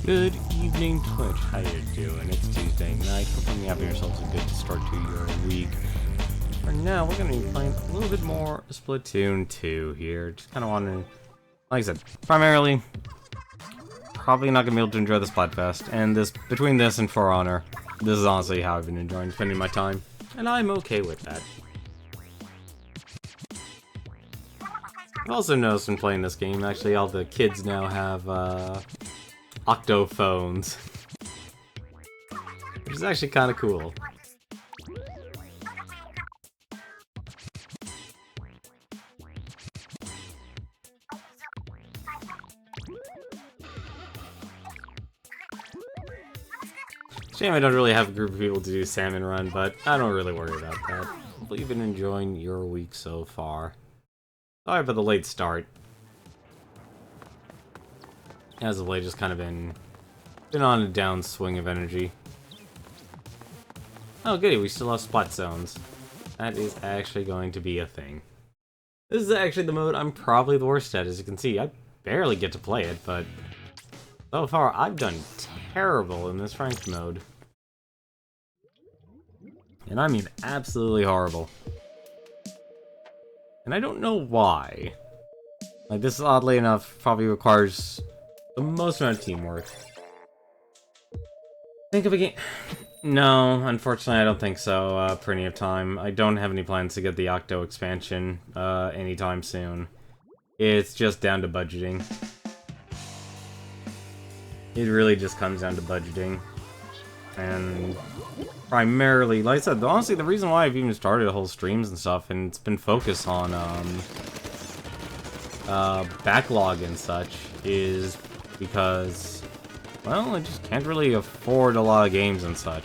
Good evening, Twitch. How you doing? It's Tuesday night. Hoping you're having yourselves a good start to your week. For now, we're going to be playing a little bit more Splatoon 2 here. Just kind of want to, like I said, primarily, probably not going to be able to enjoy the Splatfest. And between this and For Honor, this is honestly how I've been enjoying spending my time. And I'm okay with that. I've also noticed when playing this game, actually all the kids now have, Octo phones. Which is actually kind of cool. Shame I don't really have a group of people to do Salmon Run, but I don't really worry about that. Hopefully you've been enjoying your week so far. Sorry for the late start. As of late, just kind of been on a downswing of energy. Oh goody, we still have spot zones. That is actually going to be a thing. This is actually the mode I'm probably the worst at, as you can see. I barely get to play it, but so far I've done terrible in this ranked mode. And I mean absolutely horrible. And I don't know why. Like, this, oddly enough, probably requires the most amount of teamwork. Think of a game... No, unfortunately I don't think so, for any of time. I don't have any plans to get the Octo expansion, anytime soon. It's just down to budgeting. It really just comes down to budgeting. And primarily, like I said, honestly, the reason why I've even started whole streams and stuff, and it's been focused on, backlog and such, is because, well, I just can't really afford a lot of games and such.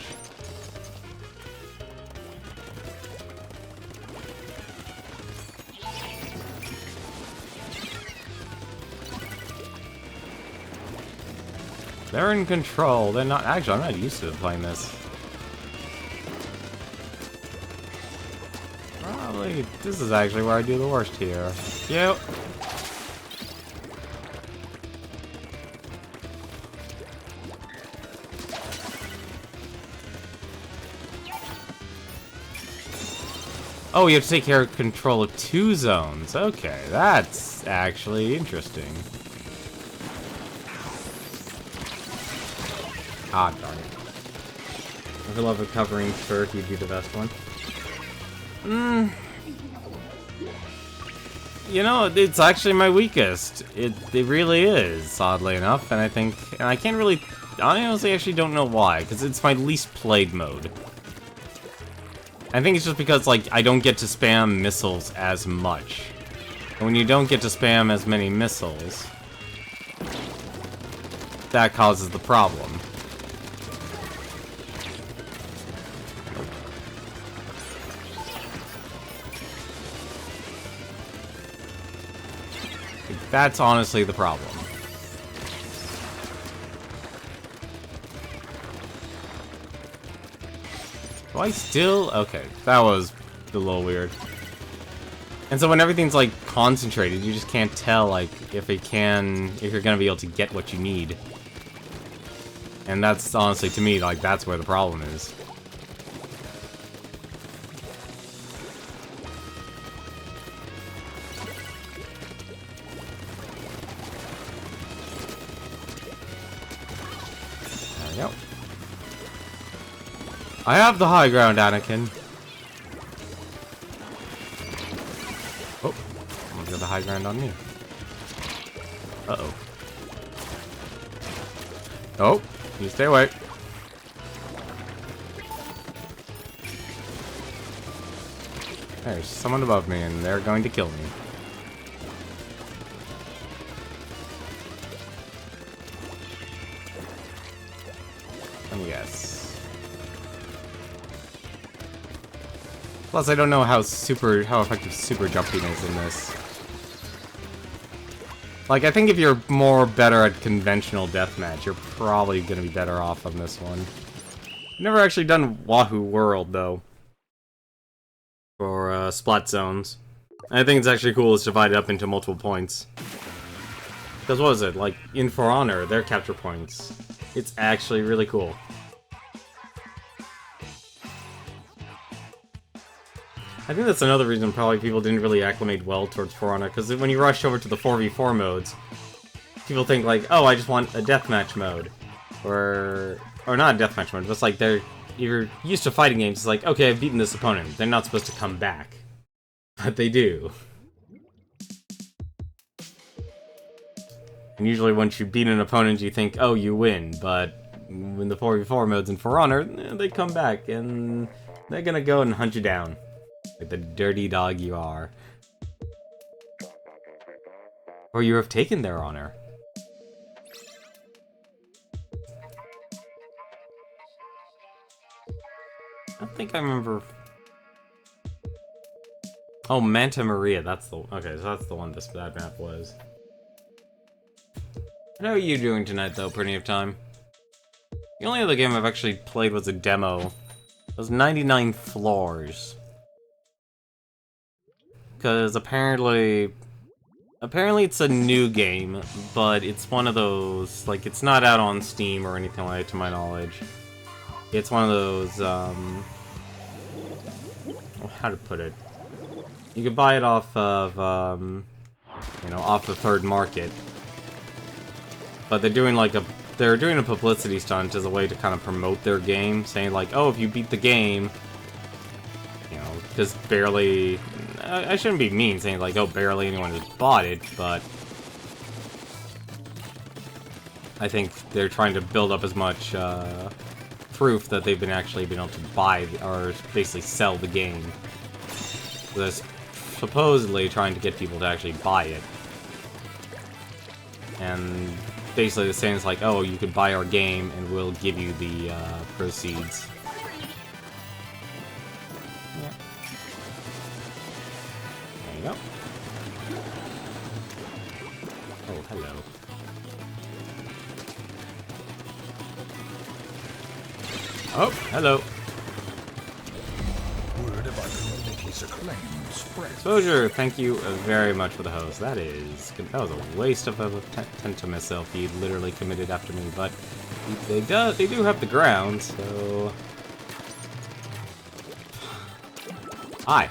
They're in control. They're not... Actually, I'm not used to playing this. Probably... This is actually where I do the worst here. Yep. Oh, you have to take care of control of 2 zones. Okay, that's actually interesting. Ah, darn it. I love a covering shirt, you'd be the best one. You know, it's actually my weakest. It really is, oddly enough, and I think... And I can't really... I honestly actually don't know why, because it's my least played mode. I think it's just because, like, I don't get to spam missiles as much. And when you don't get to spam as many missiles, that causes the problem. That's honestly the problem. Do I still? Okay, that was a little weird. And so when everything's like concentrated, you just can't tell like if you're gonna be able to get what you need. And that's honestly, to me, like that's where the problem is. There we go. I have the high ground, Anakin. Oh, I'm gonna get the high ground on me. Uh-oh. Oh, you stay away. There's someone above me, and they're going to kill me. And yes. Plus, I don't know how effective super jumping is in this. Like, I think if you're better at conventional deathmatch, you're probably gonna be better off on this one. I've never actually done Wahoo World, though. For, Splat Zones. I think it's actually cool it's divided up into multiple points. Because what was it? Like, in For Honor, their capture points It's actually really cool. I think that's another reason probably people didn't really acclimate well towards For Honor, because when you rush over to the 4v4 modes, people think like, oh, I just want a deathmatch mode. Or not a deathmatch mode, but it's like you're used to fighting games, it's like, okay, I've beaten this opponent, they're not supposed to come back. But they do. And usually once you beat an opponent, you think, oh, you win, but when the 4v4 modes in For Honor, they come back, and they're gonna go and hunt you down. Like the dirty dog you are. Or you have taken their honor. I think I remember... Oh, Manta Maria, that's the... Okay, so that's the one that map was. How are you doing tonight, though, Pretty of Time? The only other game I've actually played was a demo. It was 99 Floors. Because apparently it's a new game, but it's one of those, like, it's not out on Steam or anything like that, to my knowledge. It's one of those, how to put it? You can buy it off of, you know, off the third market. But they're doing like they're doing a publicity stunt as a way to kind of promote their game, saying like, oh, if you beat the game, you know, because barely, I shouldn't be mean saying like, oh, barely anyone has bought it, but I think they're trying to build up as much proof that they've been actually been able to buy or basically sell the game. So that's supposedly trying to get people to actually buy it. And basically the saying is like, oh, you can buy our game and we'll give you the proceeds. Yeah. There you go. Oh, hello. Oh, hello. Word about community's acclaim spread. Exposure, thank you very much for the host. That was a waste of a attempt to myself. He literally committed after me, but they do have the ground, so... Hi.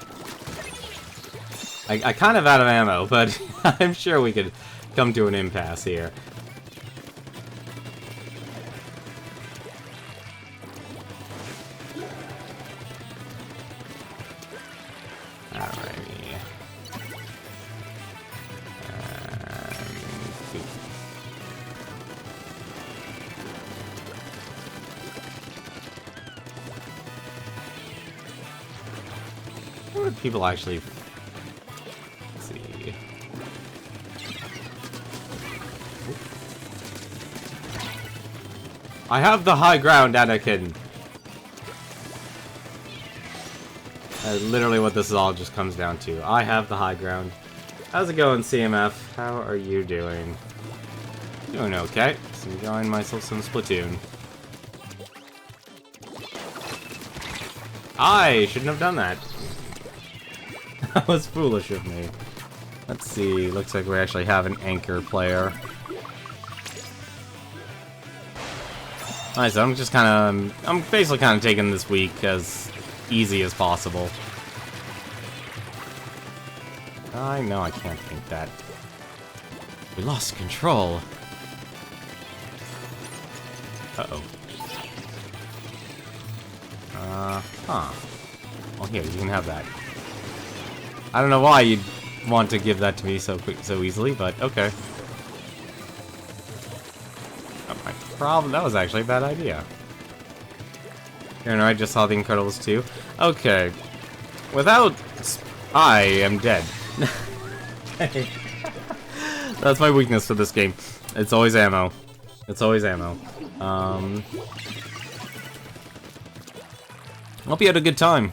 I kind of out of ammo, but I'm sure we could come to an impasse here. People actually... Let's see... I have the high ground, Anakin! Literally what this all just comes down to. I have the high ground. How's it going, CMF? How are you doing? Doing okay. So enjoying myself some Splatoon. I shouldn't have done that. That was foolish of me. Let's see, looks like we actually have an anchor player. Alright, so I'm just I'm basically kind of taking this week as easy as possible. I know I can't think that. We lost control. Uh-oh. Huh. Well, here, you can have that. I don't know why you'd want to give that to me so easily, but okay. Oh, my problem. That was actually a bad idea. Here, and I just saw The Incredibles 2. Okay. Without... I am dead. That's my weakness for this game. It's always ammo. It's always ammo. Hope you had a good time.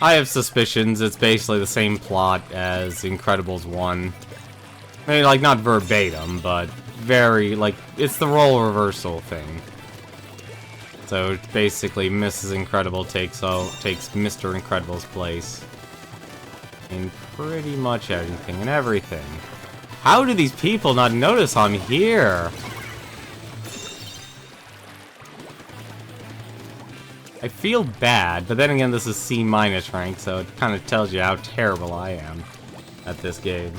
I have suspicions it's basically the same plot as Incredibles 1. I mean, like, not verbatim, but very, like, it's the role reversal thing. So, basically, Mrs. Incredible takes Mr. Incredible's place in pretty much anything and everything. How do these people not notice I'm here? I feel bad, but then again, this is C- rank, so it kind of tells you how terrible I am at this game.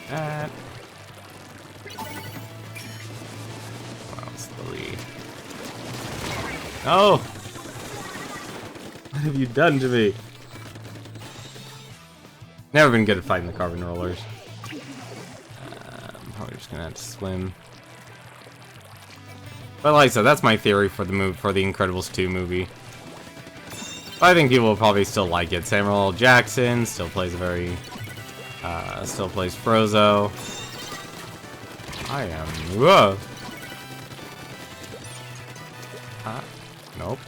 That. What else? Oh! What have you done to me? Never been good at fighting the carbon rollers. I'm probably just gonna have to swim. But like I said, that's my theory for the Incredibles 2 movie. I think people will probably still like it. Samuel L. Jackson still plays still plays Frozzo. I am. Whoa. Nope.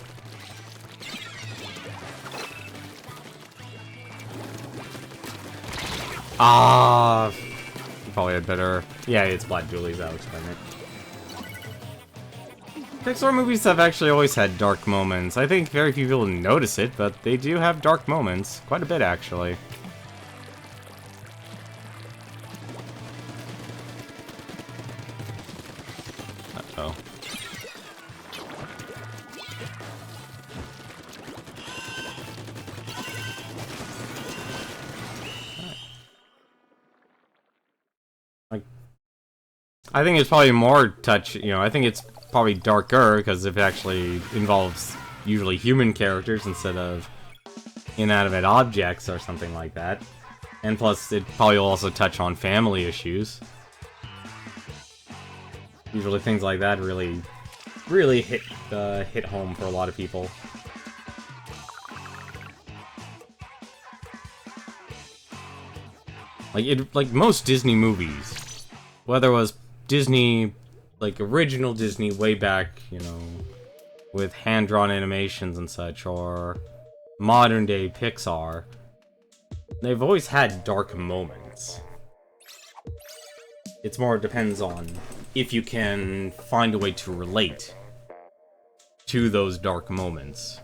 Ah, probably had better. Yeah, it's Black Julie's. I'll explain it. Pixar movies have actually always had dark moments. I think very few people notice it, but they do have dark moments. Quite a bit, actually. Uh-oh. I think it's probably more I think it's probably darker because it actually involves usually human characters instead of inanimate objects or something like that. And plus, it probably will also touch on family issues. Usually things like that really hit home for a lot of people. Like most Disney movies, whether it was Disney, like original Disney way back, with hand-drawn animations and such, or modern-day Pixar, they've always had dark moments. It's more depends on if you can find a way to relate to those dark moments.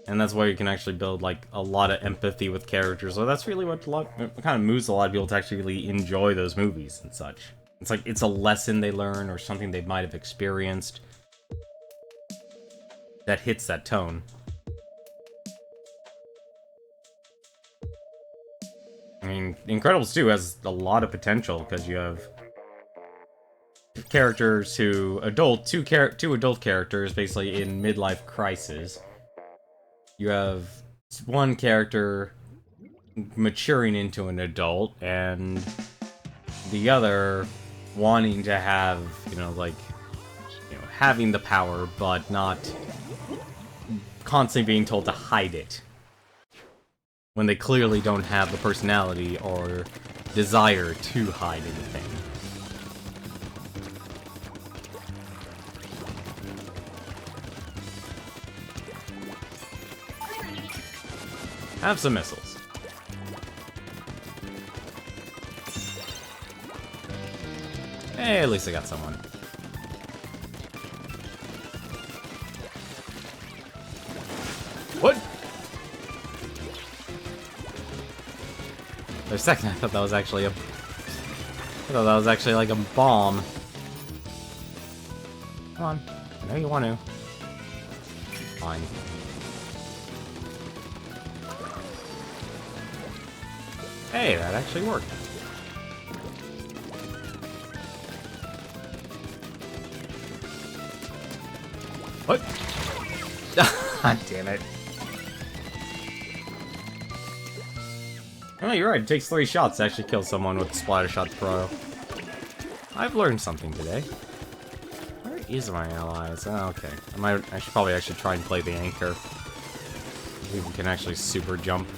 And that's where you can actually build, like, a lot of empathy with characters. So that's really what kind of moves a lot of people to actually really enjoy those movies and such. It's like, it's a lesson they learn or something they might have experienced that hits that tone. I mean, Incredibles 2 has a lot of potential, because you have characters two adult characters, basically, in midlife crisis. You have one character maturing into an adult, and the other wanting to have, having the power, but not constantly being told to hide it. When they clearly don't have the personality or desire to hide anything. Have some missiles. Hey, at least I got someone. What? For a second, I thought that was actually like a bomb. Come on. I know you want to. Fine. Hey, that actually worked. What? God damn it. Oh, you're right. It takes 3 shots to actually kill someone with Splatter Shot Pro. I've learned something today. Where is my allies? Oh, okay. I should probably actually try and play the anchor. Maybe we can actually super jump.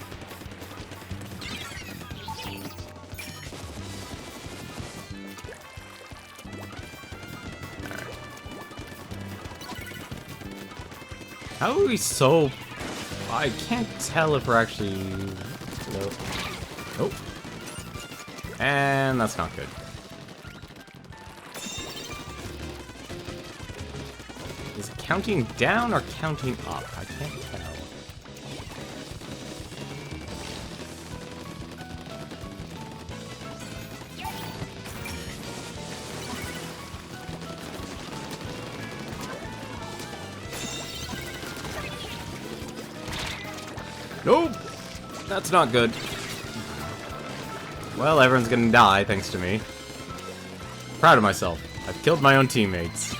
How are we so... I can't tell if we're actually... Nope. And that's not good. Is it counting down or counting up? I can't tell. Nope! That's not good. Well, everyone's gonna die thanks to me. Proud of myself. I've killed my own teammates.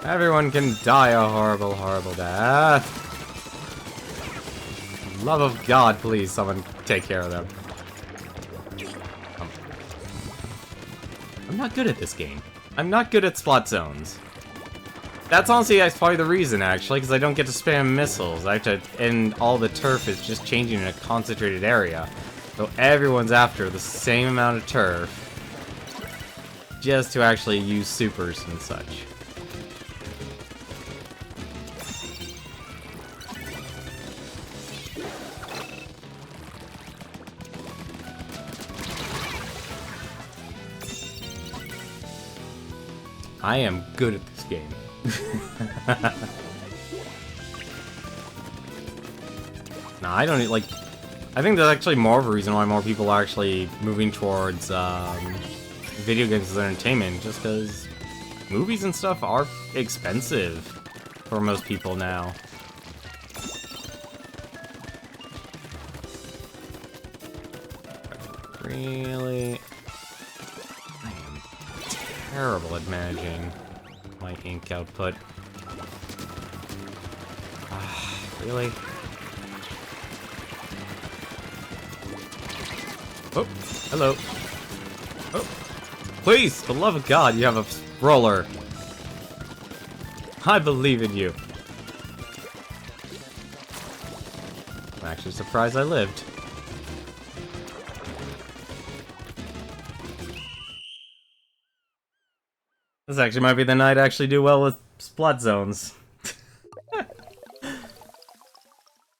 Everyone can die a horrible, horrible death. Love of God, please, someone take care of them. I'm not good at this game. I'm not good at Splat Zones. That's probably the reason, actually, because I don't get to spam missiles. And all the turf is just changing in a concentrated area. So everyone's after the same amount of turf, just to actually use supers and such. I am good at this game. Nah, I don't like. I think there's actually more of a reason why more people are actually moving towards video games as entertainment, just because movies and stuff are expensive for most people now. Really? I am terrible at managing my ink output. Really? Oh, hello. Oh, please, for the love of God, you have a roller. I believe in you. I'm actually surprised I lived. This actually might be the night I actually do well with Splat Zones.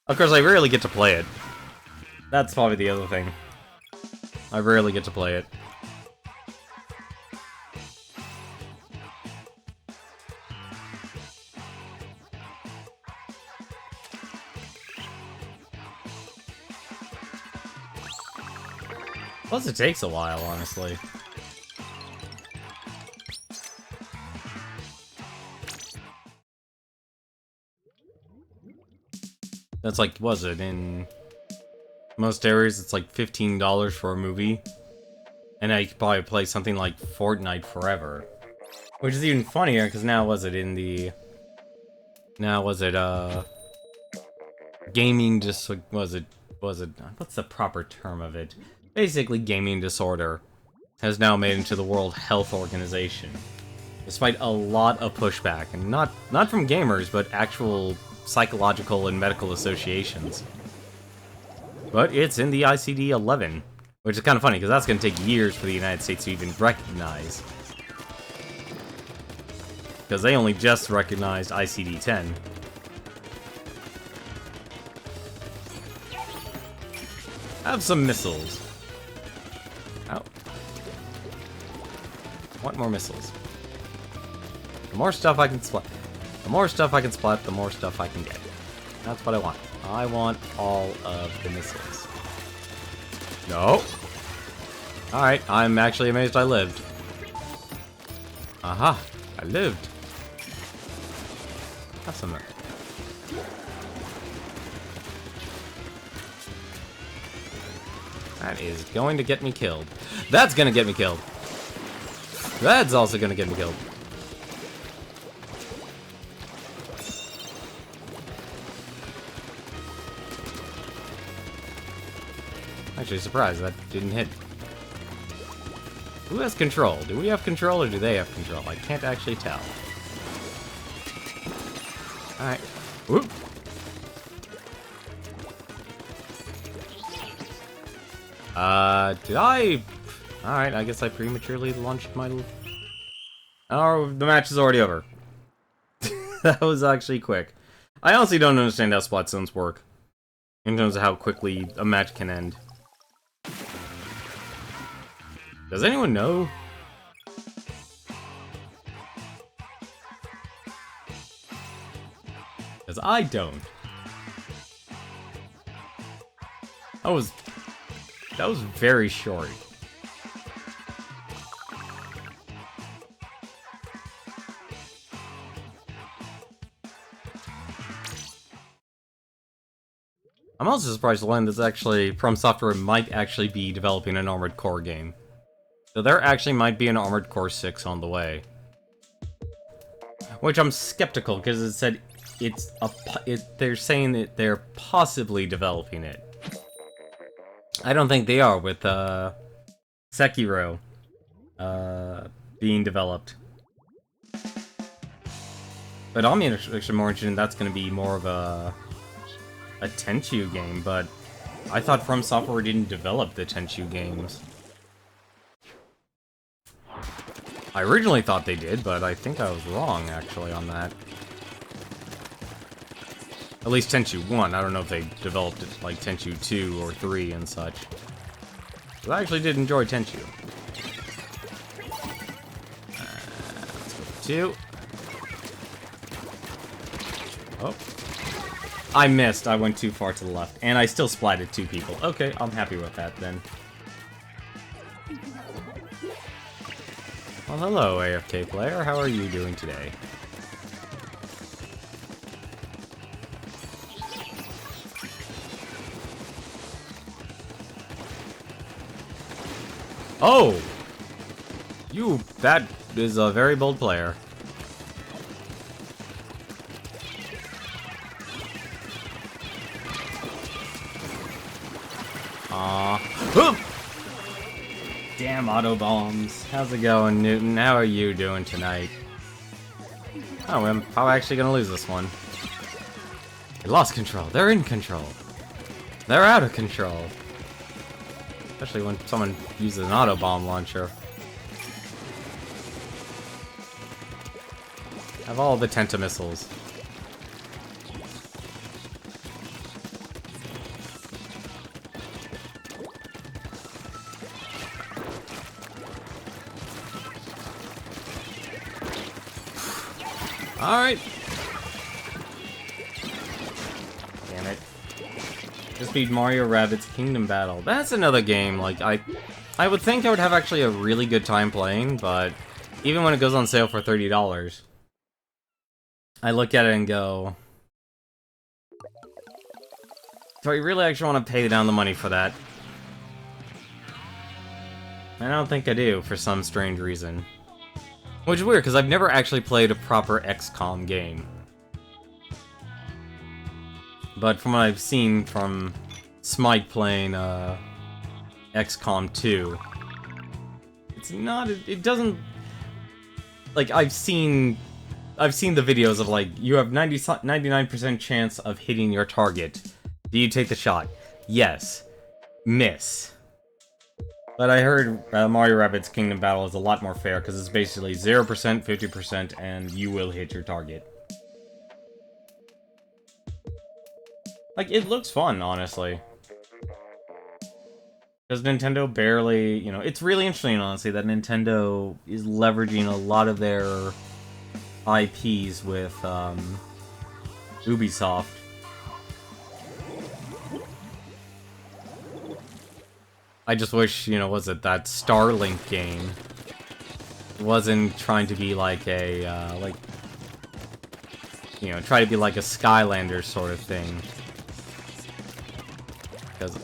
Of course, I rarely get to play it. That's probably the other thing. I rarely get to play it. Plus, it takes a while, honestly. That's like, was it in most areas? It's like $15 for a movie, and now you could probably play something like Fortnite forever, which is even funnier because now was it gaming? Just was it what's the proper term of it? Basically, gaming disorder has now made it into the World Health Organization, despite a lot of pushback, and not from gamers, but actual psychological and medical associations. But it's in the ICD-11, which is kind of funny, because that's going to take years for the United States to even recognize. Because they only just recognized ICD-10. Have some missiles. Ow. Want more missiles. The more stuff I can splat. The more stuff I can splat, the more stuff I can get. That's what I want. I want all of the missiles. No. Alright, I'm actually amazed I lived. Aha, I lived. Have some there. That is going to get me killed. That's gonna get me killed. That's also gonna get me killed. Actually surprised that didn't hit. Who has control? Do we have control or do they have control? I can't actually tell. Alright. Whoop. Did I... Alright, I guess I prematurely launched my... Oh, the match is already over. That was actually quick. I honestly don't understand how Splat Zones work, in terms of how quickly a match can end. Does anyone know? Because I don't. That was very short. also surprised to learn that actually From Software might actually be developing an Armored Core game. So there actually might be an Armored Core 6 on the way. Which I'm skeptical, because it said they're saying that they're possibly developing it. I don't think they are with Sekiro being developed. But I'm actually more interested in that's going to be more of a Tenchu game, but I thought From Software didn't develop the Tenchu games. I originally thought they did, but I think I was wrong, actually, on that. At least Tenchu 1. I don't know if they developed it like Tenchu 2 or 3 and such. But I actually did enjoy Tenchu. Let's go for 2. Oh. I missed. I went too far to the left. And I still splatted 2 people. Okay, I'm happy with that then. Well, hello, AFK player. How are you doing today? Oh! That is a very bold player. Damn auto bombs. How's it going, Newton? How are you doing tonight? Oh, I'm probably actually gonna lose this one. They lost control. They're in control. They're out of control. Especially when someone uses an auto bomb launcher. Have all the Tenta missiles. Alright. Damn it. Just beat Mario Rabbids Kingdom Battle. That's another game, like, I would think I would have actually a really good time playing, but even when it goes on sale for $30, I look at it and go, do I really actually want to pay down the money for that? I don't think I do, for some strange reason. Which is weird, because I've never actually played a proper XCOM game. But from what I've seen from Smite playing XCOM 2, it's not, it doesn't, like, I've seen the videos of, like, you have 99% chance of hitting your target. Do you take the shot? Yes. Miss. But I heard Mario Rabbids Kingdom Battle is a lot more fair, because it's basically 0%, 50%, and you will hit your target. Like, it looks fun, honestly. Because Nintendo barely, you know, it's really interesting, honestly, that Nintendo is leveraging a lot of their IPs with Ubisoft. I just wish, you know, was it that Starlink game wasn't trying to be like a, like, you know, try to be like a Skylander sort of thing. Because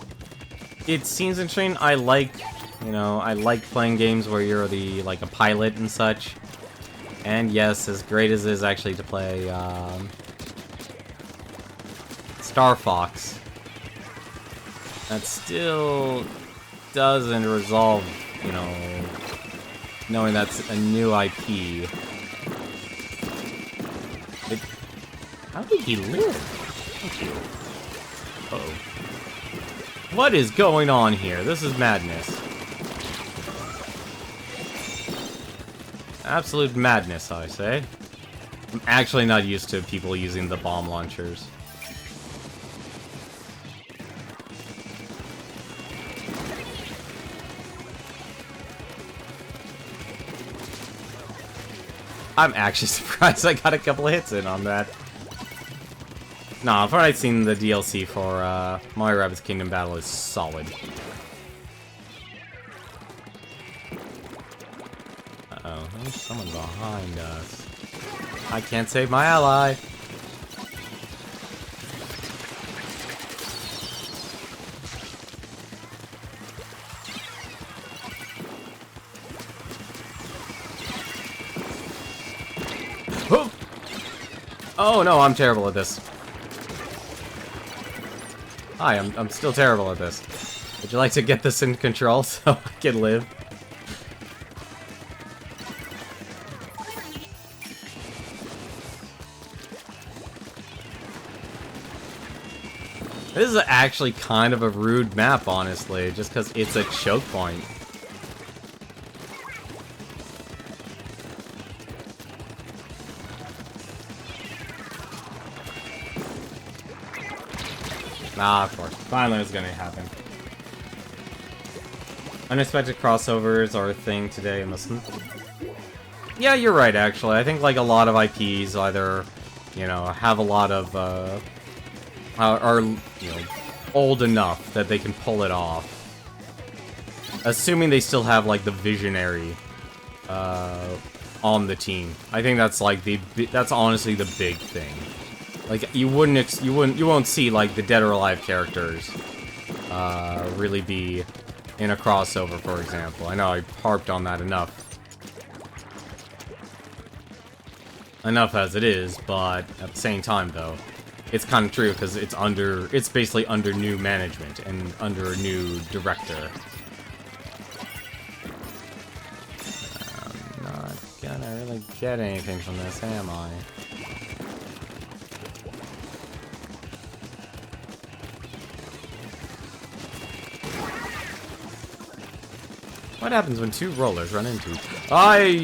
it seems interesting. I like, you know, I like playing games where you're the, like, a pilot and such. And yes, as great as it is actually to play, Star Fox, that still doesn't resolve, you know, knowing that's a new IP. How did he live? Thank you. Uh-oh. What is going on here? This is madness. Absolute madness, I say. I'm actually not used to people using the bomb launchers. I'm actually surprised I got a couple of hits in on that. Nah, I've already seen the DLC for Mario Rabbids Kingdom Battle is solid. Uh-oh, there's someone behind us. I can't save my ally! Oh no, I'm terrible at this. Hi, I'm still terrible at this. Would you like to get this in control so I can live? This is actually kind of a rude map, honestly, just because it's a choke point. Ah, of course. Finally it's gonna happen. Unexpected crossovers are a thing today, mustn't? Yeah, you're right, actually. I think, like, a lot of IPs either, you know, have a lot of, are, you know, old enough that they can pull it off. Assuming they still have, like, the visionary, on the team. I think that's, like, that's honestly the big thing. Like, you won't see, like, the Dead or Alive characters, really be in a crossover, for example. I know I harped on that enough. Enough as it is, but at the same time, though, it's kind of true, because it's basically under new management, and under a new director. I'm not gonna really get anything from this, am I? What happens when two rollers run into each other?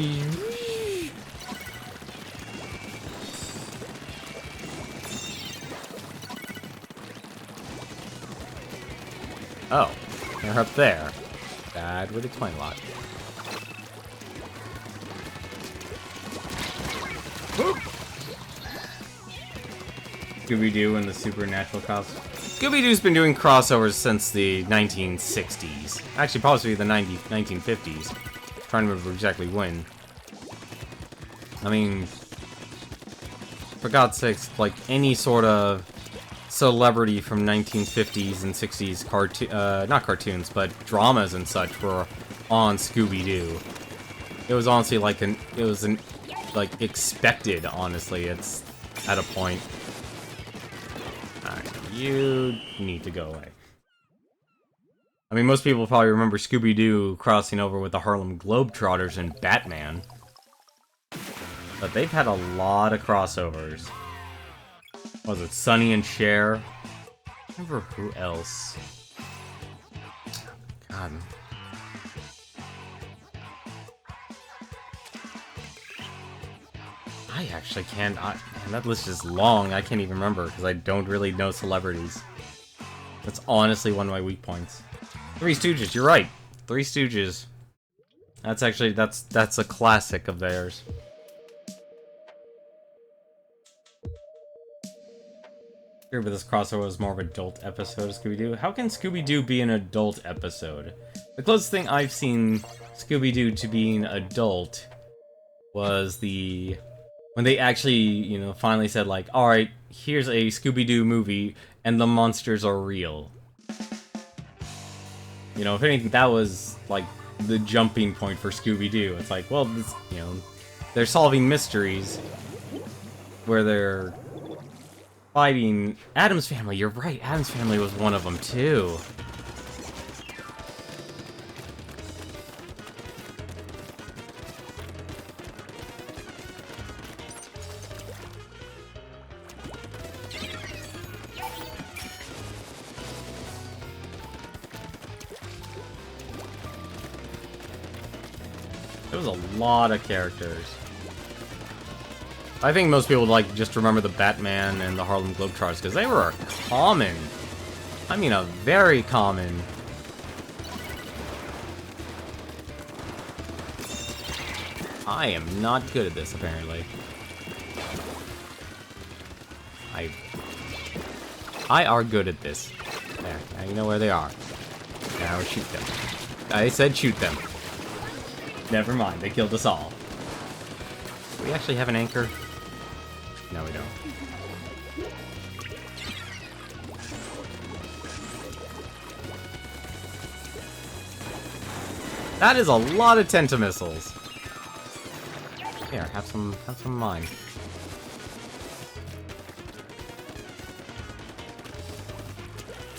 Oh, they're up there. That would explain a lot. Scooby-Doo and the Supernatural costume. Scooby-Doo's been doing crossovers since the 1960s. Actually, possibly the 1950s. I'm trying to remember exactly when. I mean, for God's sakes, like, any sort of celebrity from 1950s and 60s not cartoons, but dramas and such were on Scooby-Doo. It was honestly like like, expected, honestly. It's at a point. Alright, you need to go away. I mean, most people probably remember Scooby-Doo crossing over with the Harlem Globetrotters and Batman. But they've had a lot of crossovers. What was it, Sonny and Cher? I remember who else. God. I actually can't. Man, that list is long. I can't even remember because I don't really know celebrities. That's honestly one of my weak points. Three Stooges. You're right. Three Stooges. That's actually that's a classic of theirs. But this crossover was more of an adult episode of Scooby-Doo. How can Scooby-Doo be an adult episode? The closest thing I've seen Scooby-Doo to being adult was when they actually, you know, finally said, like, alright, here's a Scooby-Doo movie, and the monsters are real. You know, if anything, that was, like, the jumping point for Scooby-Doo. It's like, well, this, you know, they're solving mysteries where they're fighting Addams Family. You're right, Addams Family was one of them too. There was a lot of characters. I think most people would, like, just remember the Batman and the Harlem Globetrotters, because they were common. I mean, a very common. I am not good at this, apparently. I are good at this. There, now you know where they are. Now shoot them. I said shoot them. Never mind, they killed us all. Do we actually have an anchor? No, we don't. That is a lot of Tenta missiles. Here, have some of mine.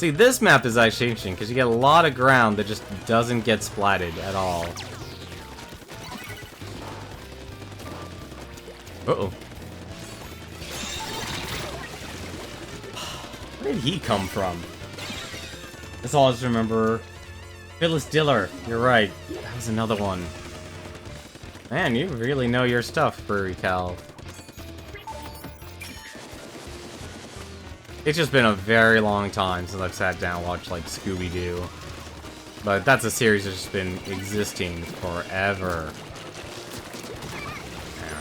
See, this map is actually interesting, because you get a lot of ground that just doesn't get splatted at all. Uh-oh. Where did he come from? That's all I just remember. Phyllis Diller, you're right. That was another one. Man, you really know your stuff, Furry Cal. It's just been a very long time since I've sat down and watched, like, Scooby-Doo. But that's a series that's just been existing forever. Yeah.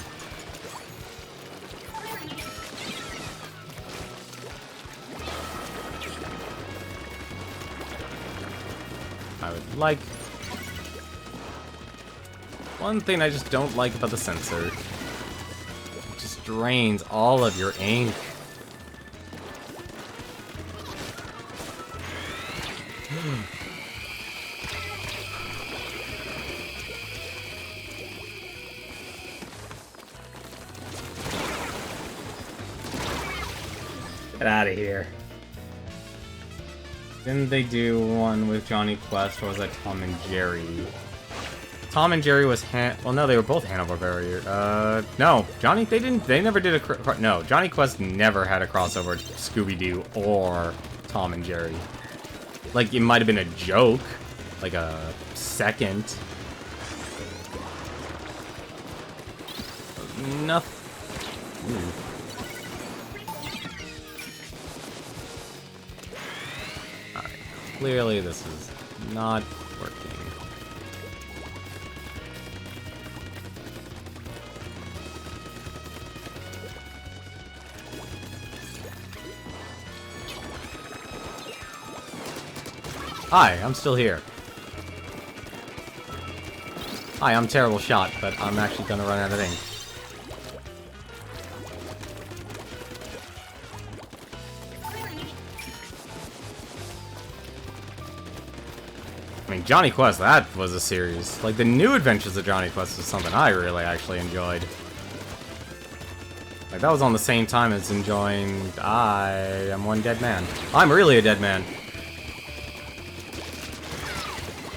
I would like... One thing I just don't like about the sensor. It just drains all of your ink. Get out of here. Didn't they do one with Johnny Quest, or was that Tom and Jerry? Tom and Jerry was well, no, they were both Hanna-Barbera. No, they never did no, Johnny Quest never had a crossover with Scooby-Doo or Tom and Jerry. Like, it might have been a joke, like a second. Nothing. Alright, clearly this is not working. Hi, I'm still here. Hi, I'm terrible shot, but I'm actually gonna run out of ink. I mean, Johnny Quest, that was a series. Like, the New Adventures of Johnny Quest is something I really actually enjoyed. Like, that was on the same time as enjoying I Am One Dead Man. I'm really a dead man.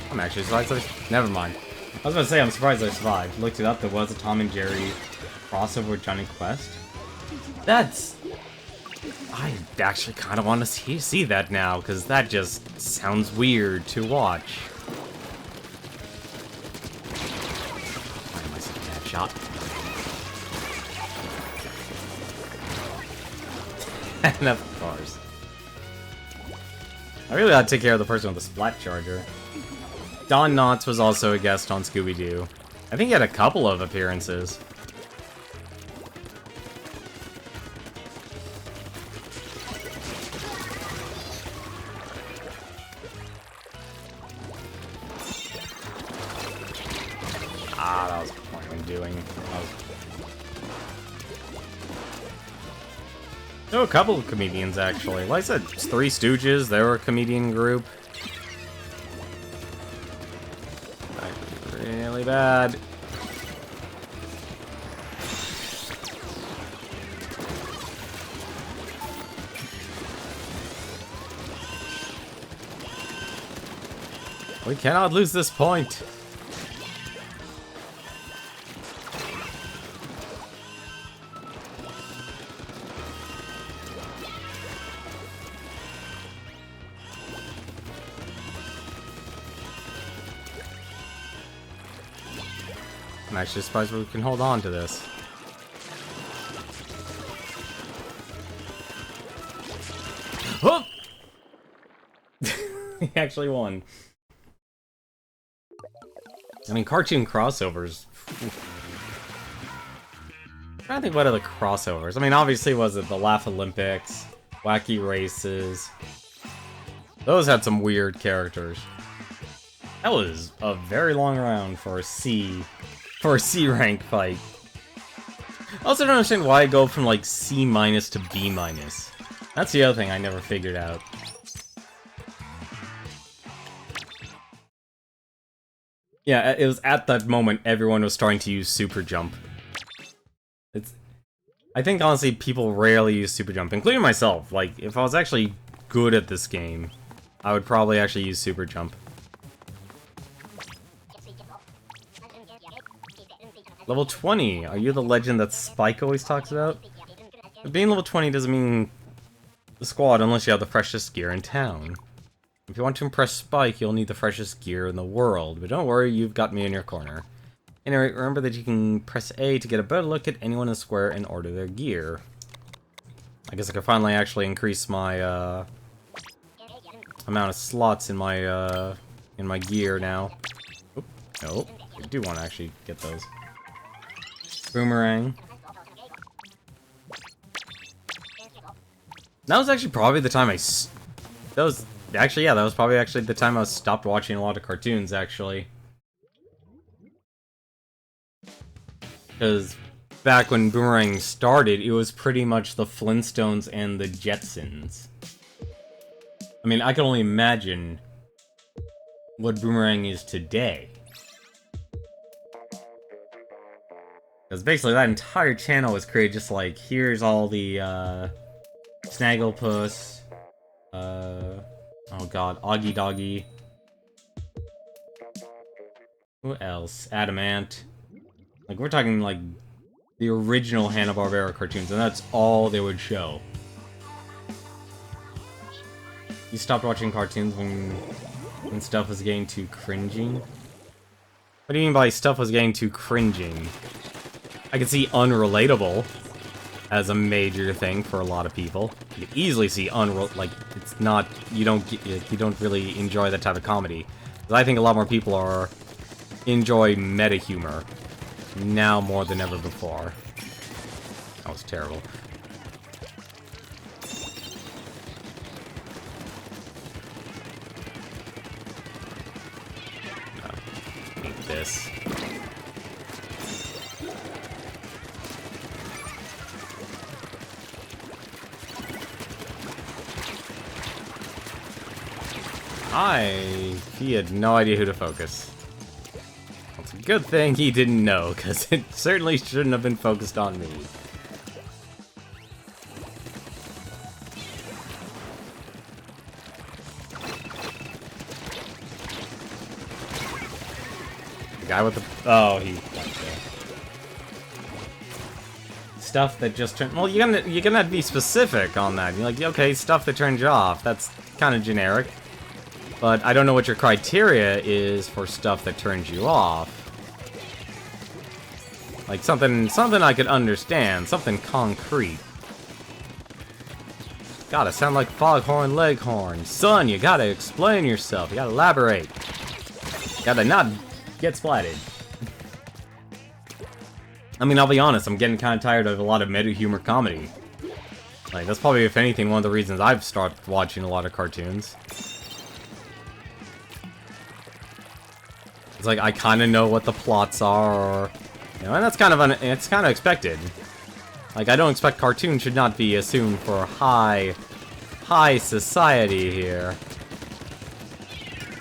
I'm actually surprised never mind. I was about to say, I'm surprised I survived. Looked it up, there was a Tom and Jerry crossover with Johnny Quest. That's... I actually kind of want to see that now, because that just sounds weird to watch. Why am I such a bad shot? And of course. I really ought to take care of the person with the splat charger. Don Knotts was also a guest on Scooby-Doo. I think he had a couple of appearances. Ah, that was what I'm doing. Oh, a couple of comedians, actually. Like I said, Three Stooges, they were a comedian group. Really bad. We cannot lose this point. I'm actually surprised we can hold on to this. Oh! He actually won. I mean, cartoon crossovers. I'm trying to think what other crossovers. I mean, obviously, was it the Laugh Olympics, Wacky Races? Those had some weird characters. That was a very long round for a C rank fight. I also don't understand why I go from like C- to B-. That's the other thing I never figured out. Yeah, it was at that moment everyone was starting to use Super Jump. I think honestly people rarely use Super Jump, including myself. Like, if I was actually good at this game, I would probably actually use Super Jump. Level 20, are you the legend that Spike always talks about? But being level 20 doesn't mean the squad unless you have the freshest gear in town. If you want to impress Spike, you'll need the freshest gear in the world, but don't worry, you've got me in your corner. Anyway, remember that you can press A to get a better look at anyone in the square and order their gear. I guess I could finally actually increase my, amount of slots in my gear now. Oop, no, I do want to actually get those. Boomerang. That was actually probably the time that was probably actually the time I stopped watching a lot of cartoons, actually. Because back when Boomerang started, it was pretty much the Flintstones and the Jetsons. I mean, I can only imagine what Boomerang is today. Because basically that entire channel was created just like, here's all the, Snagglepuss, oh god, Augie Doggy. Who else? Adamant. Like, we're talking, like, the original Hanna-Barbera cartoons, and that's all they would show. You stopped watching cartoons when stuff was getting too cringing? What do you mean by stuff was getting too cringing? I can see unrelatable as a major thing for a lot of people. You can easily see like, it's not, you don't really enjoy that type of comedy. Because I think a lot more people enjoy meta humor now more than ever before. That was terrible. Eat this. He had no idea who to focus. It's a good thing he didn't know, because it certainly shouldn't have been focused on me. The guy with the... oh, he... Stuff that just turn... well, you're gonna be specific on that. You're like, okay, stuff that turns you off. That's kind of generic. But I don't know what your criteria is for stuff that turns you off. Like something I could understand, something concrete. Gotta sound like Foghorn Leghorn. Son, you gotta explain yourself, you gotta elaborate. Gotta not get splatted. I mean, I'll be honest, I'm getting kind of tired of a lot of meta humor comedy. Like, that's probably, if anything, one of the reasons I've started watching a lot of cartoons. It's like, I kind of know what the plots are, or, you know, and that's kind of it's kind of expected. Like, I don't expect cartoons should not be assumed for high society here.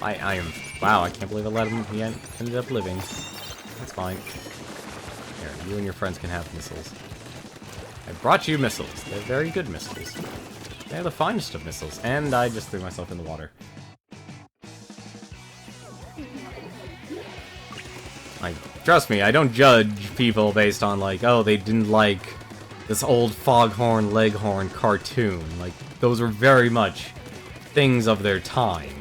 I am, wow, I can't believe I let him, he ended up living. That's fine. Here, you and your friends can have missiles. I brought you missiles. They're very good missiles. They're the finest of missiles, and I just threw myself in the water. Like, trust me, I don't judge people based on, like, oh, they didn't like this old Foghorn Leghorn cartoon. Like, those were very much things of their time.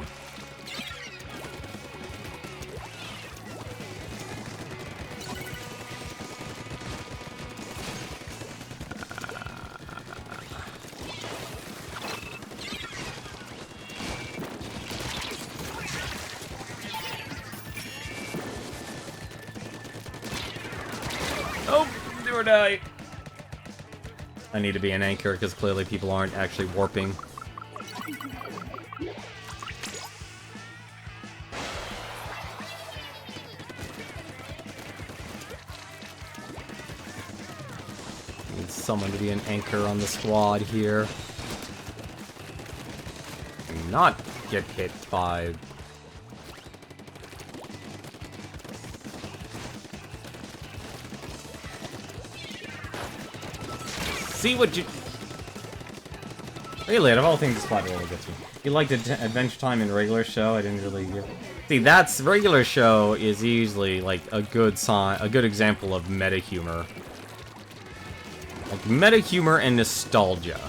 Oh, do or die. I need to be an anchor because clearly people aren't actually warping. Need someone to be an anchor on the squad here. Do not get hit by... See what you... Really, out of all things, the Splat really gets me. You liked Adventure Time in regular show? I didn't really get... See, that's... Regular show is usually, like, a good example of meta humor. Like, meta humor and nostalgia.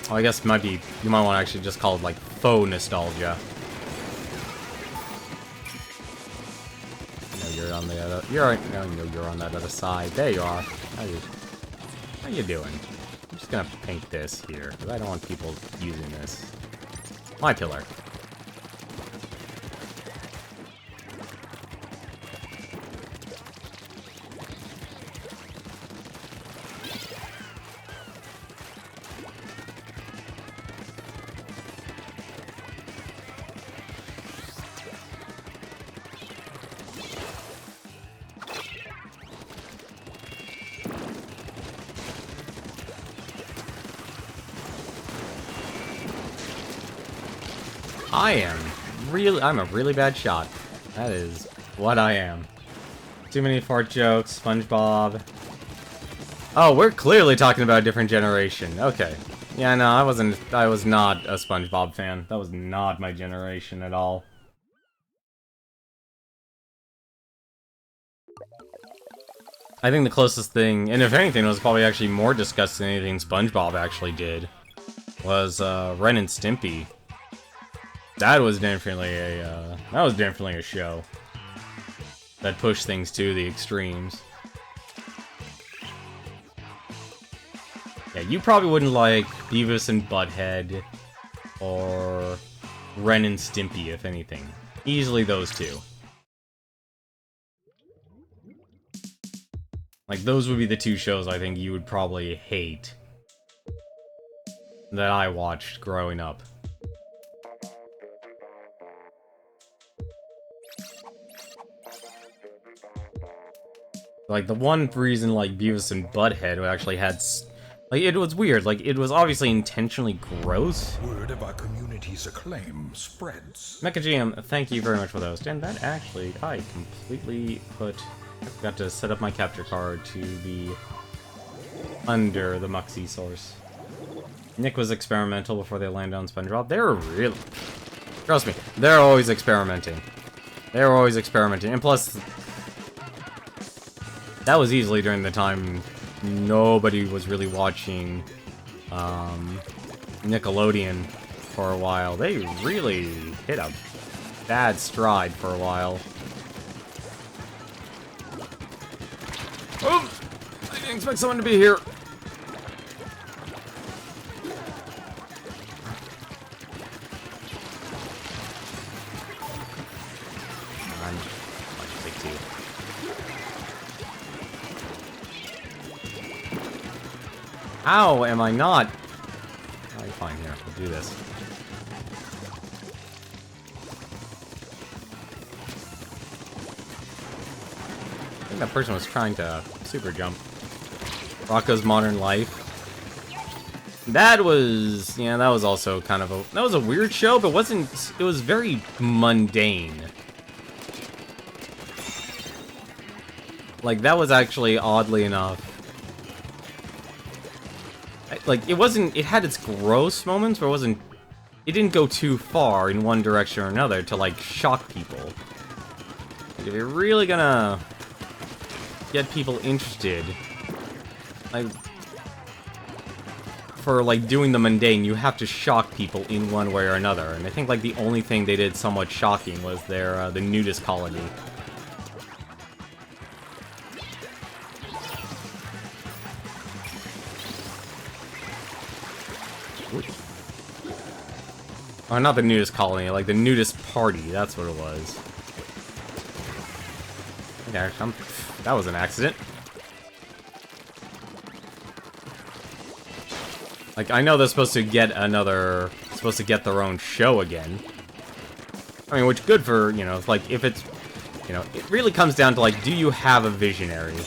Oh, I guess it might be... You might want to actually just call it, like, faux nostalgia. No, you're on the other... You're on that other side. There you are. How you doing? I'm just gonna paint this here, because I don't want people using this. My pillar. I'm a really bad shot. That is what I am. Too many fart jokes, SpongeBob. Oh, we're clearly talking about a different generation. Okay. Yeah, no, I was not a SpongeBob fan. That was not my generation at all. I think the closest thing, and if anything, it was probably actually more disgusting than anything SpongeBob actually did, was Ren and Stimpy. That was definitely a show that pushed things to the extremes. Yeah, you probably wouldn't like Beavis and Butthead or Ren and Stimpy, if anything. Easily those two. Like, those would be the two shows I think you would probably hate that I watched growing up. Like, the one reason, like, Beavis and Butthead actually had... Like, it was weird. Like, it was obviously intentionally gross. Word of our community's acclaim spreads. Mecha GM, thank you very much for those. And that actually, I completely I forgot to set up my capture card to be under the Muxie source. Nick was experimental before they landed on SpongeBob. They're really... Trust me, they're always experimenting. They're always experimenting. And plus... That was easily during the time nobody was really watching Nickelodeon for a while. They really hit a bad stride for a while. Oh! I didn't expect someone to be here. How am I not? Alright, fine, here, we'll do this. I think that person was trying to super jump. Rocko's Modern Life. That was, yeah, that was also kind of that was a weird show, but it was very mundane. Like, that was actually, oddly enough, like, it had its gross moments, but it didn't go too far in one direction or another to, like, shock people. Like, if you're really gonna get people interested, like, for, like, doing the mundane, you have to shock people in one way or another, and I think, like, the only thing they did somewhat shocking was their, the nudist colony. Or not the nudist colony, like the nudist party, that's what it was. Okay, that was an accident. Like, I know they're supposed to get their own show again. I mean, which good for, you know, like, if it's, you know, it really comes down to, like, do you have a visionary?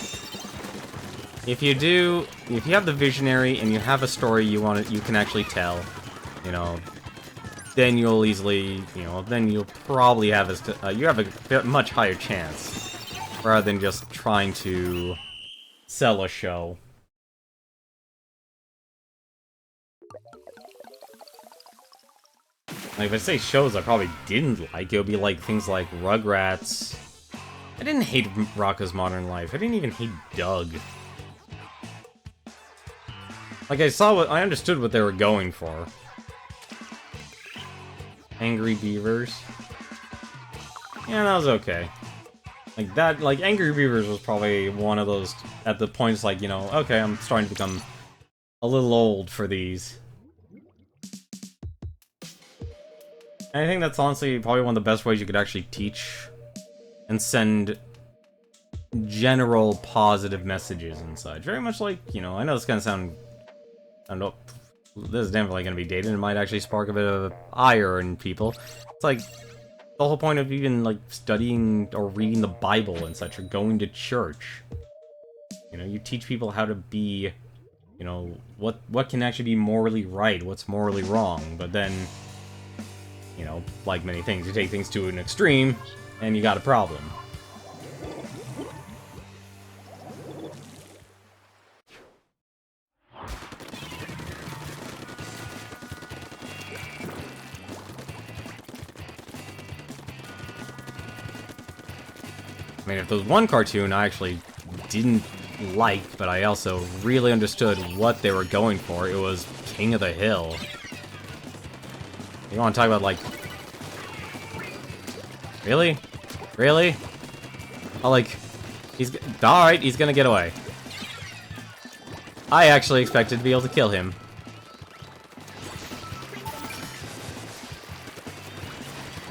If you do, if you have the visionary and you have a story you can actually tell, you know, then you'll easily, you know, then you'll probably have you have a much higher chance, rather than just trying to sell a show. Like, if I say shows I probably didn't like, it would be like things like Rugrats. I didn't hate Rocko's Modern Life. I didn't even hate Doug. Like, I understood what they were going for. Angry Beavers. Yeah, that was okay. Like Angry Beavers was probably one of those, at the points like, you know, okay, I'm starting to become a little old for these. And I think that's honestly probably one of the best ways you could actually teach and send general positive messages and such. Very much like, you know, I know this is gonna I don't know, this is definitely gonna be dated, and it might actually spark a bit of ire in people. It's like, the whole point of even, like, studying or reading the Bible and such, or going to church. You know, you teach people how to be, you know, what can actually be morally right, what's morally wrong, but then, you know, like many things, you take things to an extreme, and you got a problem. I mean, if there's one cartoon I actually didn't like, but I also really understood what they were going for, it was King of the Hill. You want to talk about, like... Really? Really? Oh, like... Alright, he's gonna get away. I actually expected to be able to kill him.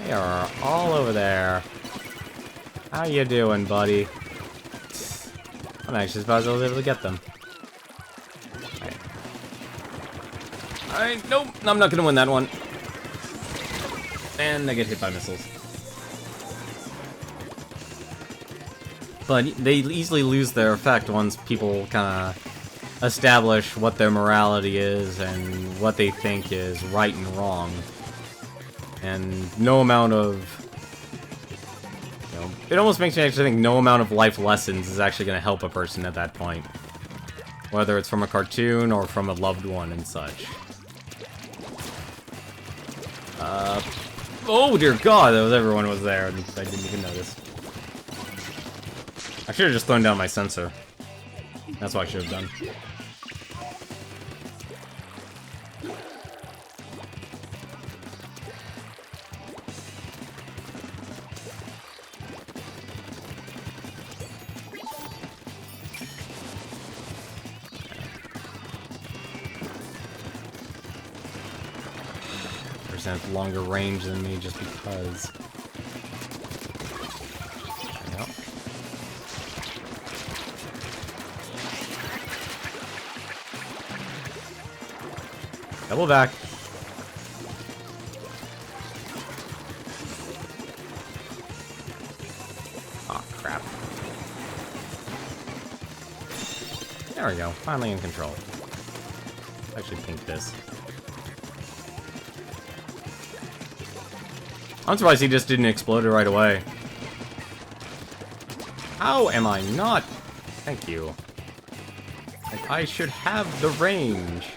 They are all over there. How you doing, buddy? I'm actually surprised I was able to get them. Alright, nope, I'm not gonna win that one. And I get hit by missiles. But they easily lose their effect once people kind of establish what their morality is and what they think is right and wrong. And no amount of... It almost makes me actually think no amount of life lessons is actually going to help a person at that point. Whether it's from a cartoon or from a loved one and such. Oh dear god, everyone was there and I didn't even notice. I should have just thrown down my sensor. That's what I should have done. Longer range than me just because. Yep. Double back. Oh crap. There we go. Finally in control. Actually pink this. I'm surprised he just didn't explode it right away. How am I not? Thank you. Like, I should have the range.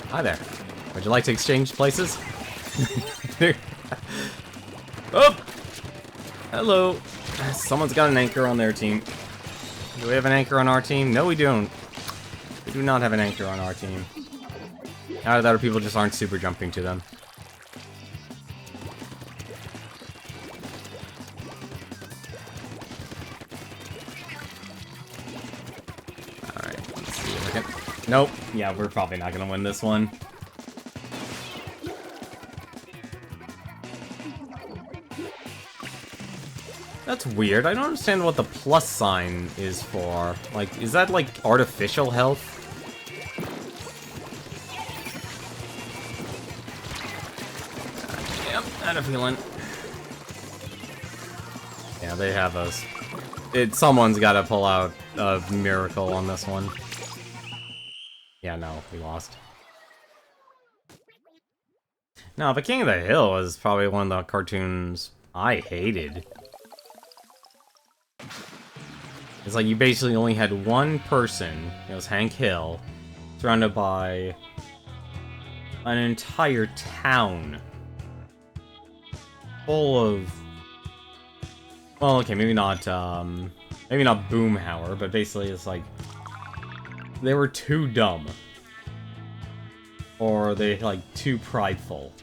Hi there. Would you like to exchange places? Oh! Hello. Someone's got an anchor on their team. Do we have an anchor on our team? No, we don't. We do not have an anchor on our team. Either that or people just aren't super jumping to them. Alright, let's see if I can... Nope. Yeah, we're probably not gonna win this one. That's weird. I don't understand what the plus sign is for. Like, is that like artificial health? I had a feeling. Yeah, they have us. Someone's got to pull out a miracle on this one. Yeah, no, we lost. No, but King of the Hill was probably one of the cartoons I hated. It's like you basically only had one person, it was Hank Hill, surrounded by an entire town full of, well, okay, maybe not Boomhauer, but basically it's like they were too dumb, or they like too prideful.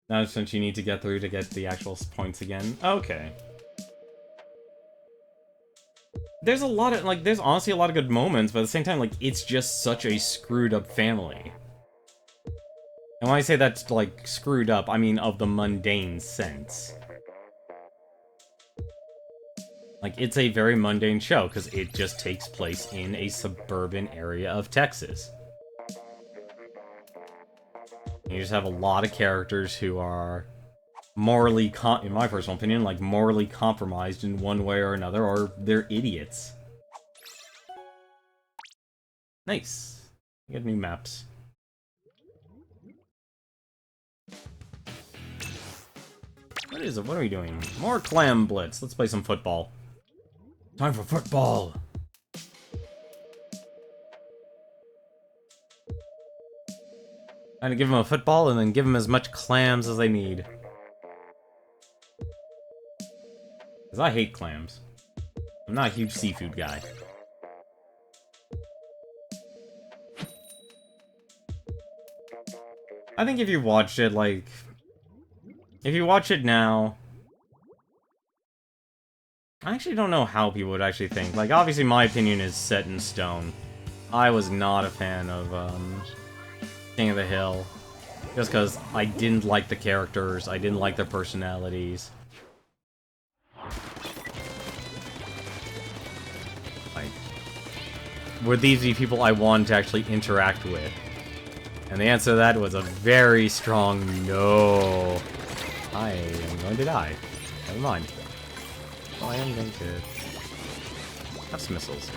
Now since you need to get through to get the actual points again. Okay. There's a lot of, like, there's honestly a lot of good moments, but at the same time, like, it's just such a screwed up family. And when I say that's, like, screwed up, I mean of the mundane sense. Like, it's a very mundane show, because it just takes place in a suburban area of Texas. You just have a lot of characters who are morally, in my personal opinion, like, morally compromised in one way or another, or they're idiots. Nice. You get new maps. What is it? What are we doing? More Clam Blitz. Let's play some football. Time for football! I'm gonna give them a football and then give them as much clams as they need. Because I hate clams. I'm not a huge seafood guy. I think if you watched it, like... if you watch it now... I actually don't know how people would actually think. Like, obviously my opinion is set in stone. I was not a fan of, King of the Hill. Just because I didn't like the characters, I didn't like their personalities. Like, were these the people I wanted to actually interact with? And the answer to that was a very strong no. I am going to die. Never mind. I am going to have some missiles.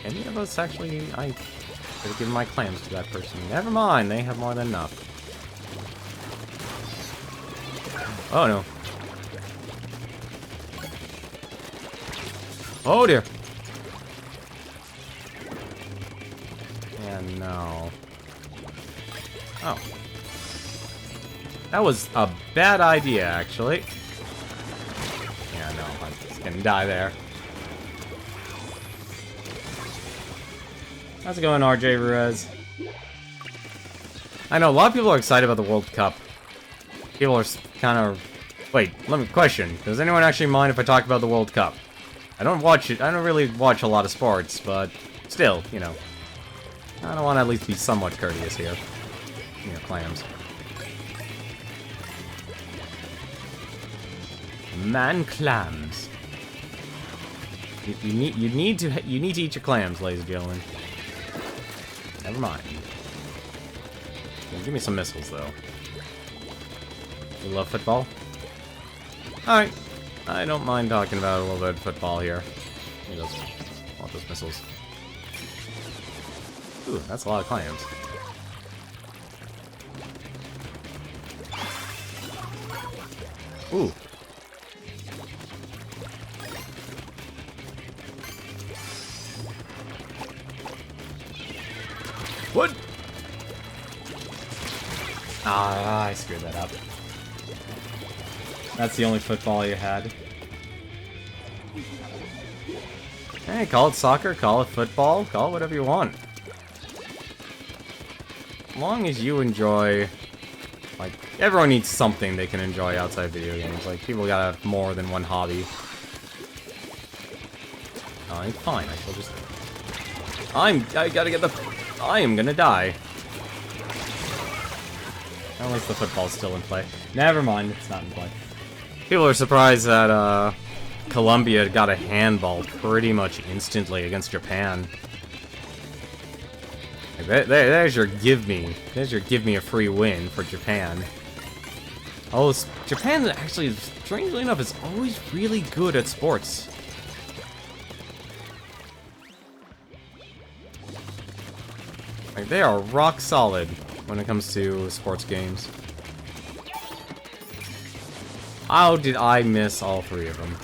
Any of us actually... I could have given my clams to that person. Never mind, they have more than enough. Oh no. Oh dear. Yeah, no. Oh. That was a bad idea, actually. Yeah, no, I'm just gonna die there. How's it going, RJ Ruiz? I know, a lot of people are excited about the World Cup. People are kind of... Wait, let me question. Does anyone actually mind if I talk about the World Cup? I don't watch it. I don't really watch a lot of sports, but still, you know. I don't want to at least be somewhat courteous here. You know, clams. Man, clams. You need to eat your clams, ladies and gentlemen. Never mind. Give me some missiles, though. You love football? Alright. I don't mind talking about a little bit of football here. He does want those missiles. Ooh, that's a lot of clams. Ooh. What? Ah, I screwed that up. That's the only football you had. Hey, call it soccer, call it football, call it whatever you want. As long as you enjoy... Like, everyone needs something they can enjoy outside video games. Like, people gotta have more than one hobby. I'm fine, I shall just... I gotta get the... I am gonna die. Unless the football's still in play. Never mind, it's not in play. People are surprised that, Colombia got a handball pretty much instantly against Japan. There's your give me. There's your give me a free win for Japan. Oh, Japan actually, strangely enough, is always really good at sports. Like, they are rock solid when it comes to sports games. How did I miss all three of them?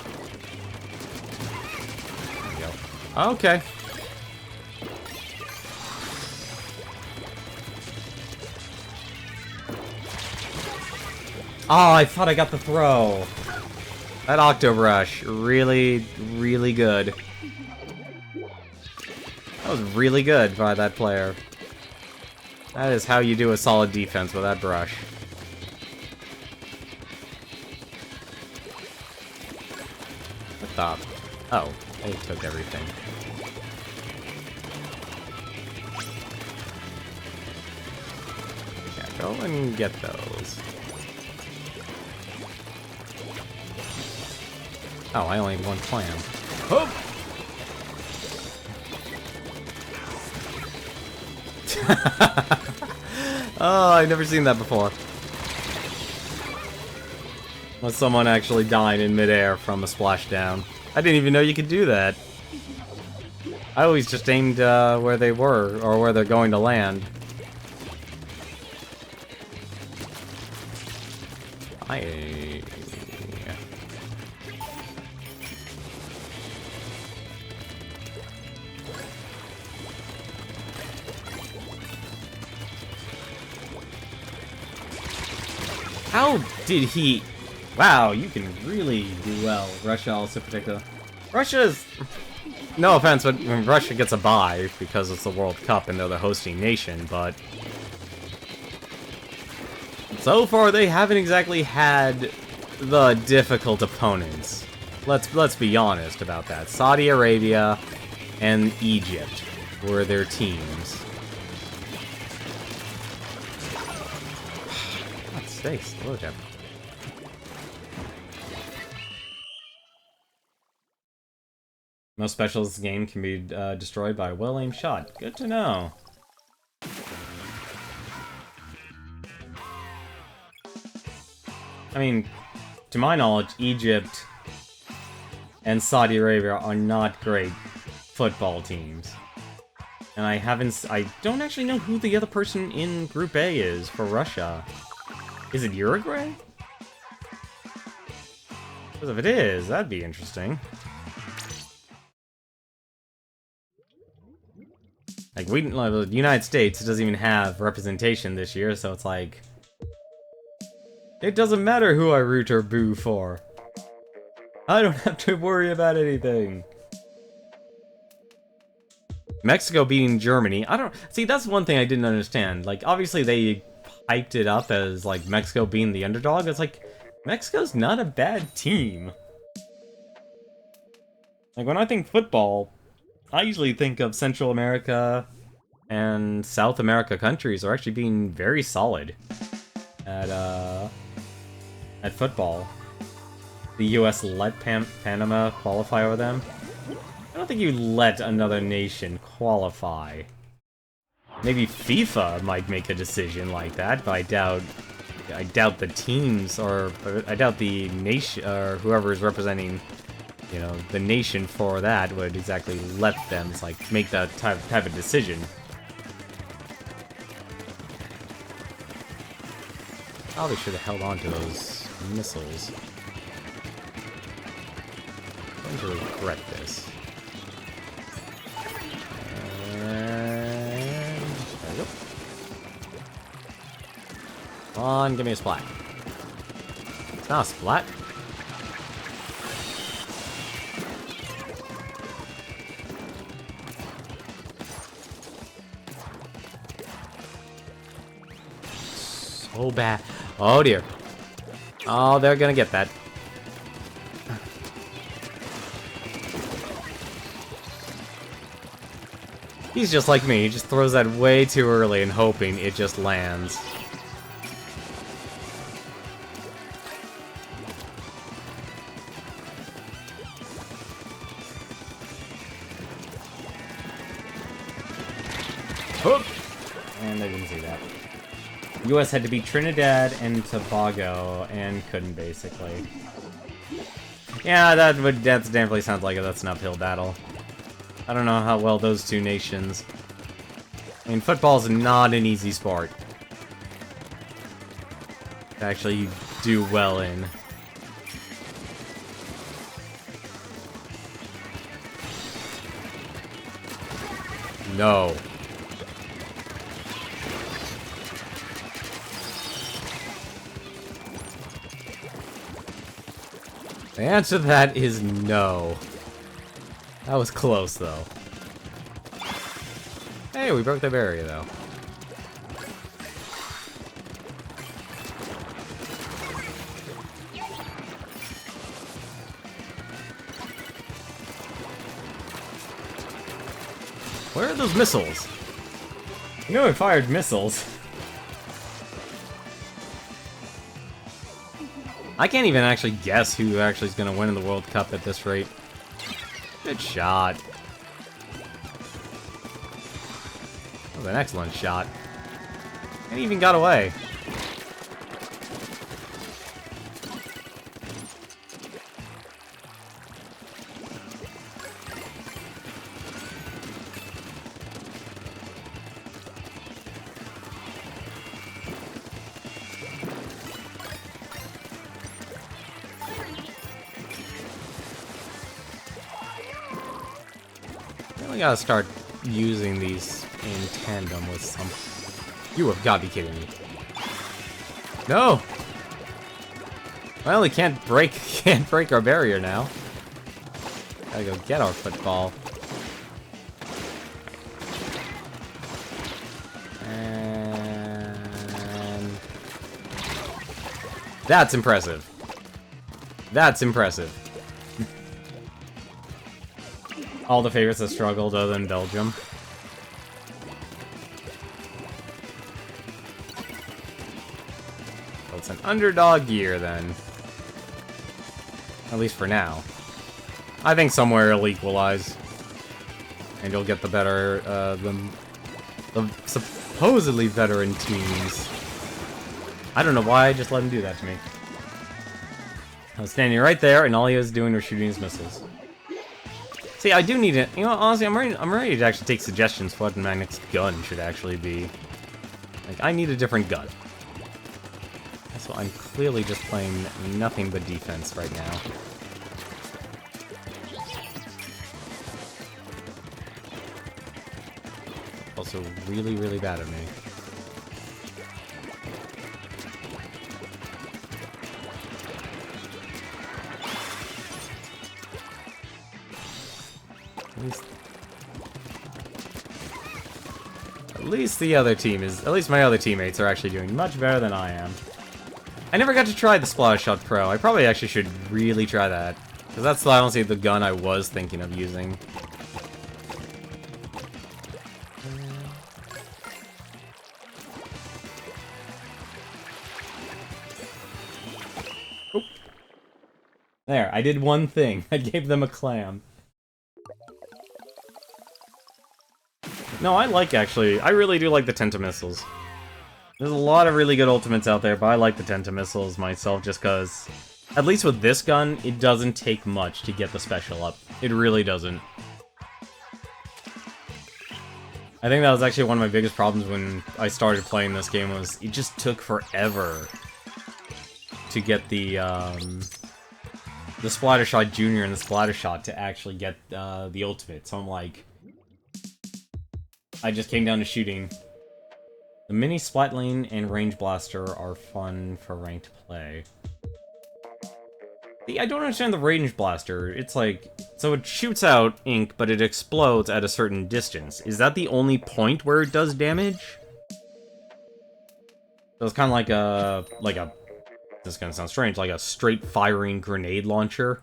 There we go. Okay. Oh, I thought I got the throw. That Octo Rush, really, really good. That was really good by that player. That is how you do a solid defense with that brush. What the? Oh, they took everything. Yeah, go and get those. Oh, I only have one clam. Oh! Oh, I've never seen that before. Unless someone actually died in midair from a splashdown. I didn't even know you could do that. I always just aimed where they were, or where they're going to land. How did he... Wow, you can really do well. Russia also particular. Russia's... No offense, but Russia gets a bye because it's the World Cup and they're the hosting nation, but... So far, they haven't exactly had the difficult opponents. Let's be honest about that. Saudi Arabia and Egypt were their teams. Thanks, hello, Jeff. Most specials in this game can be destroyed by a well-aimed shot. Good to know. I mean, to my knowledge, Egypt and Saudi Arabia are not great football teams. And I don't actually know who the other person in Group A is for Russia. Is it Uruguay? Because if it is, that'd be interesting. Like, the United States doesn't even have representation this year, so it's like... It doesn't matter who I root or boo for. I don't have to worry about anything. Mexico beating Germany. I don't... See, that's one thing I didn't understand. Like, obviously they hyped it up as, like, Mexico being the underdog. It's like, Mexico's not a bad team. Like, when I think football, I usually think of Central America and South America countries are actually being very solid at football. The US let Panama qualify over them. I don't think you let another nation qualify. Maybe FIFA might make a decision like that, but I doubt the teams, or I doubt the nation, or whoever is representing, you know, the nation for that would exactly let them, like, make that type of decision. Probably should have held on to those missiles. I'm going to regret this. And there we go. Come on, give me a splat. It's not a splat. So bad. Oh dear. Oh, they're gonna get that. He's just like me, he just throws that way too early and hoping it just lands. Whoop! And they didn't see that. US had to beat Trinidad and Tobago and couldn't, basically. Yeah, that definitely sounds like that's an uphill battle. I don't know how well those two nations... I mean, football's not an easy sport to actually do well in. No. The answer to that is no. That was close, though. Hey, we broke the barrier, though. Where are those missiles? You know I fired missiles. I can't even actually guess who actually is going to win in the World Cup at this rate. Good shot. That was an excellent shot. And he even got away. We gotta start using these in tandem with some... You have got to be kidding me. No! Well, we can't break our barrier now. Gotta go get our football. And... That's impressive. That's impressive. All the favorites that struggled other than Belgium. So it's an underdog year then. At least for now. I think somewhere it'll equalize. And you'll get the better, the supposedly veteran teams. I don't know why I just let him do that to me. I was standing right there and all he was doing was shooting his missiles. See, I do need it. You know, honestly, I'm ready to actually take suggestions for what my next gun should actually be. Like, I need a different gun. So I'm clearly just playing nothing but defense right now. Also, really, really bad at me. At least the other team is... At least my other teammates are actually doing much better than I am. I never got to try the Splatshot Pro. I probably actually should really try that. Because that's honestly the gun I was thinking of using. Oop. There, I did one thing. I gave them a clam. No, I really do like the Tentamissiles. There's a lot of really good ultimates out there, but I like the Tentamissiles myself just because, at least with this gun, it doesn't take much to get the special up. It really doesn't. I think that was actually one of my biggest problems when I started playing this game was it just took forever to get the Splattershot Junior and the Splattershot to actually get the ultimate. So I'm like... I just came down to shooting. The mini Splat Lane and Range Blaster are fun for ranked play. See, I don't understand the Range Blaster. It's like... So it shoots out ink, but it explodes at a certain distance. Is that the only point where it does damage? So it's kind of like a... This is gonna sound strange, like a straight firing grenade launcher.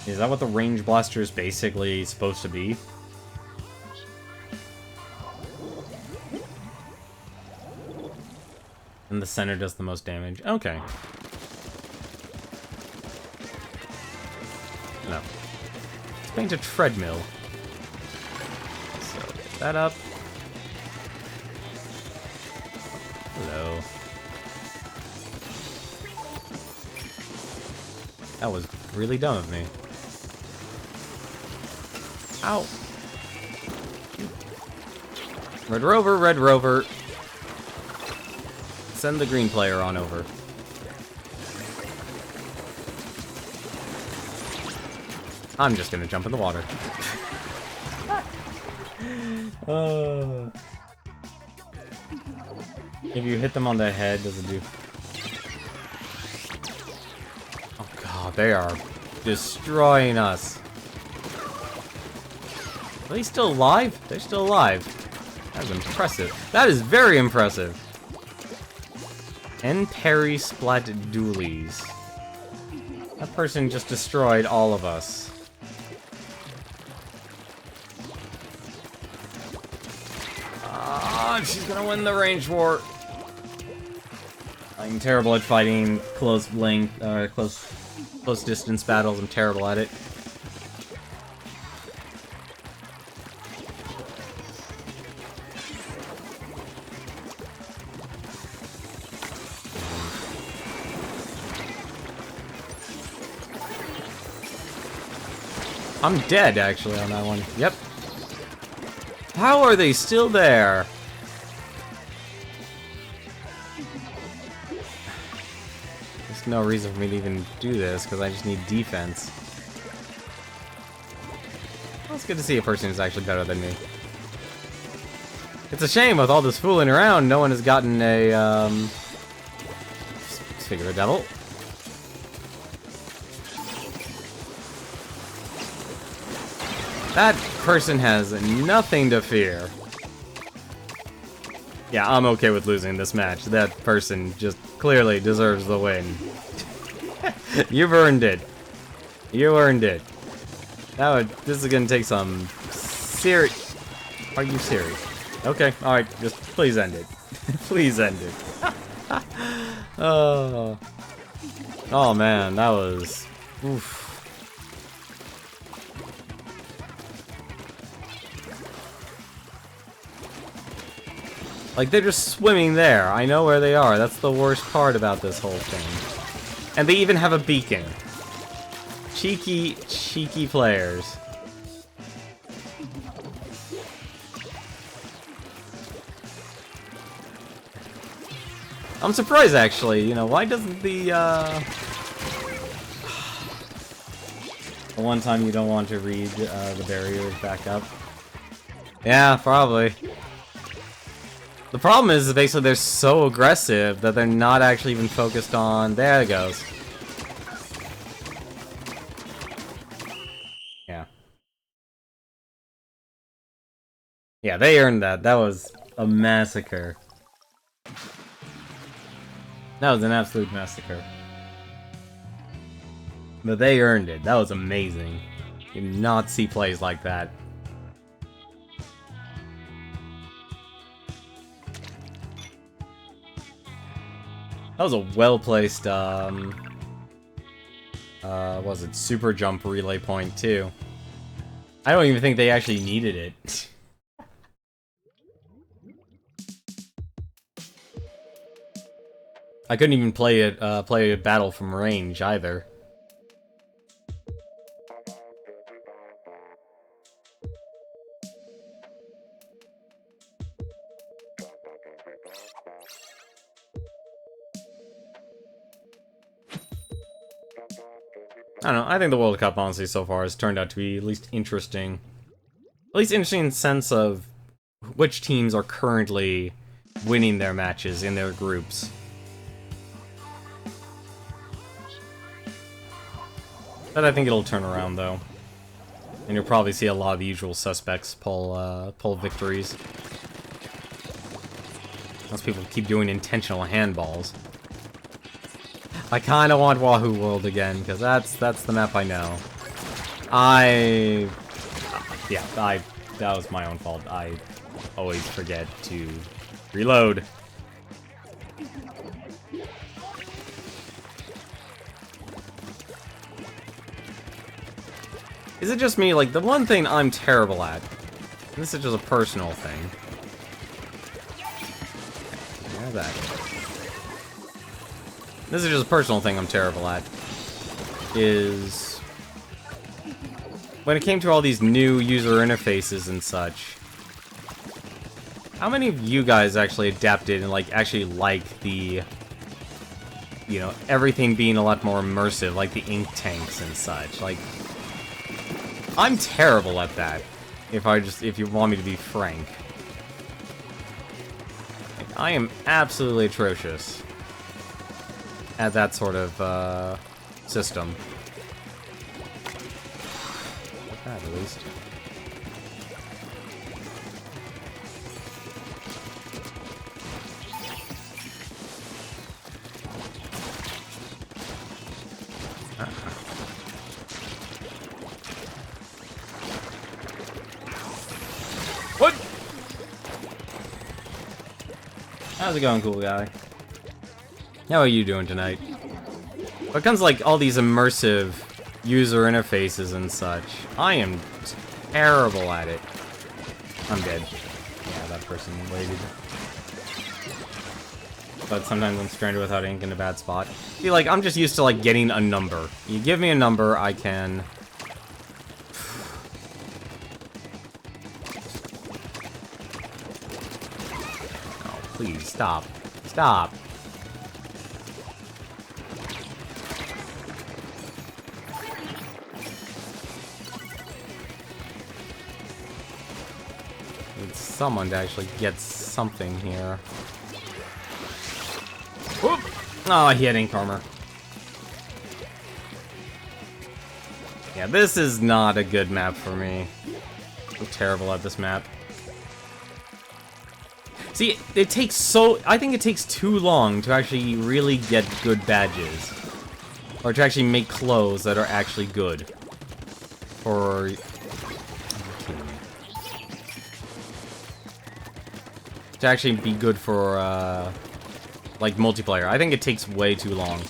Is that what the Range Blaster is basically supposed to be? And the center does the most damage. Okay. No. Let's paint a treadmill. So, get that up. Hello. That was really dumb of me. Ow. Red Rover, Red Rover. Send the green player on over. I'm just gonna jump in the water. If you hit them on the head, does it do... Oh god, they are destroying us. Are they still alive? They're still alive. That is impressive. That is very impressive. And Pre-Splat Doolies. That person just destroyed all of us. Ah, she's gonna win the range war. I'm terrible at fighting close distance battles. I'm terrible at it. I'm dead, actually, on that one. Yep. How are they still there? There's no reason for me to even do this, because I just need defense. Well, it's good to see a person who's actually better than me. It's a shame, with all this fooling around, no one has gotten a, Figure of the Devil. That person has nothing to fear. Yeah, I'm okay with losing this match. That person just clearly deserves the win. You've earned it. You earned it. This is gonna take some serious... Are you serious? Okay, alright, just please end it. Please end it. Oh. Oh man, that was... Oof. Like, they're just swimming there. I know where they are. That's the worst part about this whole thing. And they even have a beacon. Cheeky, cheeky players. I'm surprised, actually. You know, why doesn't the one time you don't want to read the barriers back up? Yeah, probably. The problem is basically they're so aggressive that they're not actually even focused on... There it goes. Yeah. Yeah, they earned that. That was a massacre. That was an absolute massacre. But they earned it. That was amazing. You did not see plays like that. That was a well-placed, was it super jump relay point, too. I don't even think they actually needed it. I couldn't even play a battle from range, either. I don't know, I think the World Cup, honestly, so far has turned out to be at least interesting. At least interesting in the sense of which teams are currently winning their matches in their groups. But I think it'll turn around, though. And you'll probably see a lot of the usual suspects pull victories. Unless people keep doing intentional handballs. I kind of want Wahoo World again, because that's the map I know. That was my own fault. I always forget to reload. Is it just me? Like, the one thing I'm terrible at, and this is just a personal thing. There's that. This is just a personal thing I'm terrible at, is when it came to all these new user interfaces and such, how many of you guys actually adapted and, like, actually like the, you know, everything being a lot more immersive, like the ink tanks and such? Like, I'm terrible at that. If you want me to be frank. Like, I am absolutely atrocious at that sort of, system. Like that, at least. What? How's it going, cool guy? How are you doing tonight? When it comes to, like, all these immersive user interfaces and such, I am terrible at it. I'm dead. Yeah, that person waited. But sometimes I'm stranded without ink in a bad spot. See, like, I'm just used to, like, getting a number. You give me a number, I can... Oh, please, stop. Stop. Need someone to actually get something here. Whoop! Oh, he had ink armor. Yeah, this is not a good map for me. I'm terrible at this map. See, it takes so... I think it takes too long to actually really get good badges. Or to actually make clothes that are actually good. For... to actually be good for, like, multiplayer. I think it takes way too long.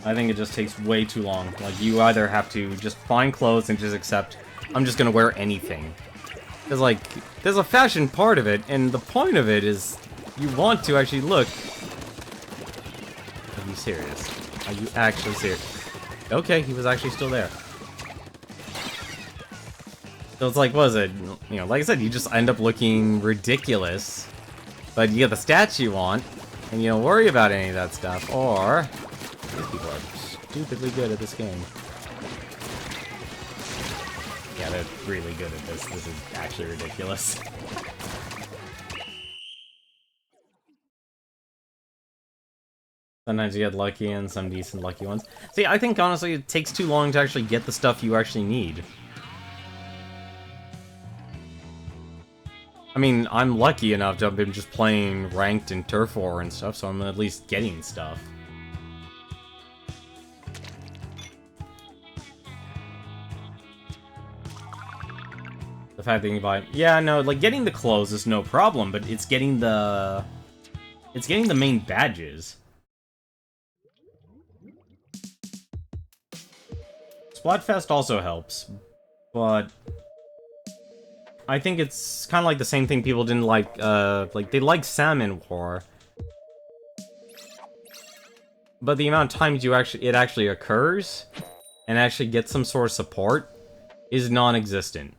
I think it just takes way too long. Like, you either have to just find clothes and just accept, I'm just gonna wear anything. Because, like, there's a fashion part of it, and the point of it is you want to actually look. Are you serious? Are you actually serious? Okay, he was actually still there. So it's like, what is it? You know, like I said, you just end up looking ridiculous. But you get the stats you want, and you don't worry about any of that stuff. Or, these people are stupidly good at this game. Yeah, they're really good at this. This is actually ridiculous. Sometimes you get lucky and some decent lucky ones. See, I think honestly it takes too long to actually get the stuff you actually need. I mean, I'm lucky enough to have been just playing ranked in Turf War and stuff, so I'm at least getting stuff. The fact that you can buy... Yeah, no, like, getting the clothes is no problem, but it's getting the... It's getting the main badges. Splatfest also helps, but... I think it's kind of like the same thing people didn't like, they like Salmon War. But the amount of times it actually occurs, and actually gets some sort of support, is non-existent.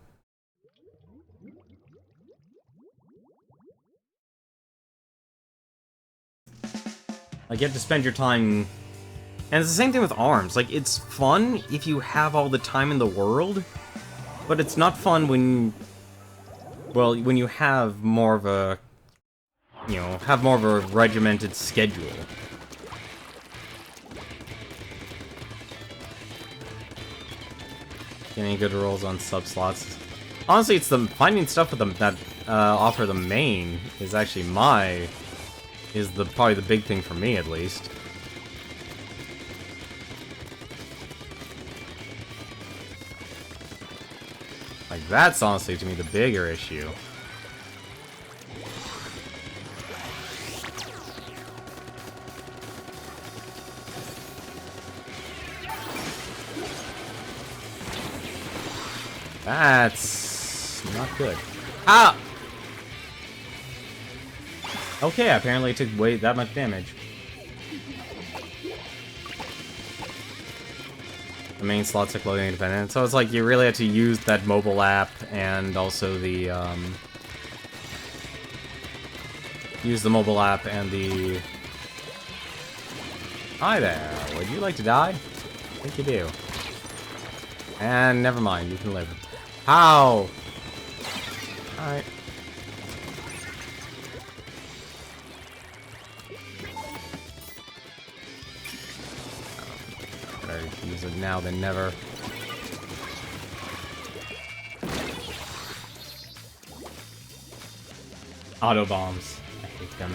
Like, you have to spend your time... And it's the same thing with ARMS. Like, it's fun if you have all the time in the world, but it's not fun when... Well, when you have more of a... You know, have more of a regimented schedule. Getting good rolls on sub-slots. Honestly, it's the finding stuff with them that offer the main is actually probably the big thing for me, at least. Like, that's honestly, to me, the bigger issue. That's not good. Ah! Okay, apparently it took way that much damage. The main slots are clothing independent, so it's like you really have to use that mobile app and also the use the mobile app and the... Hi there, would you like to die? I think you do. And never mind, you can live. How? Alright. Better use it now than never. Auto bombs. I hate them.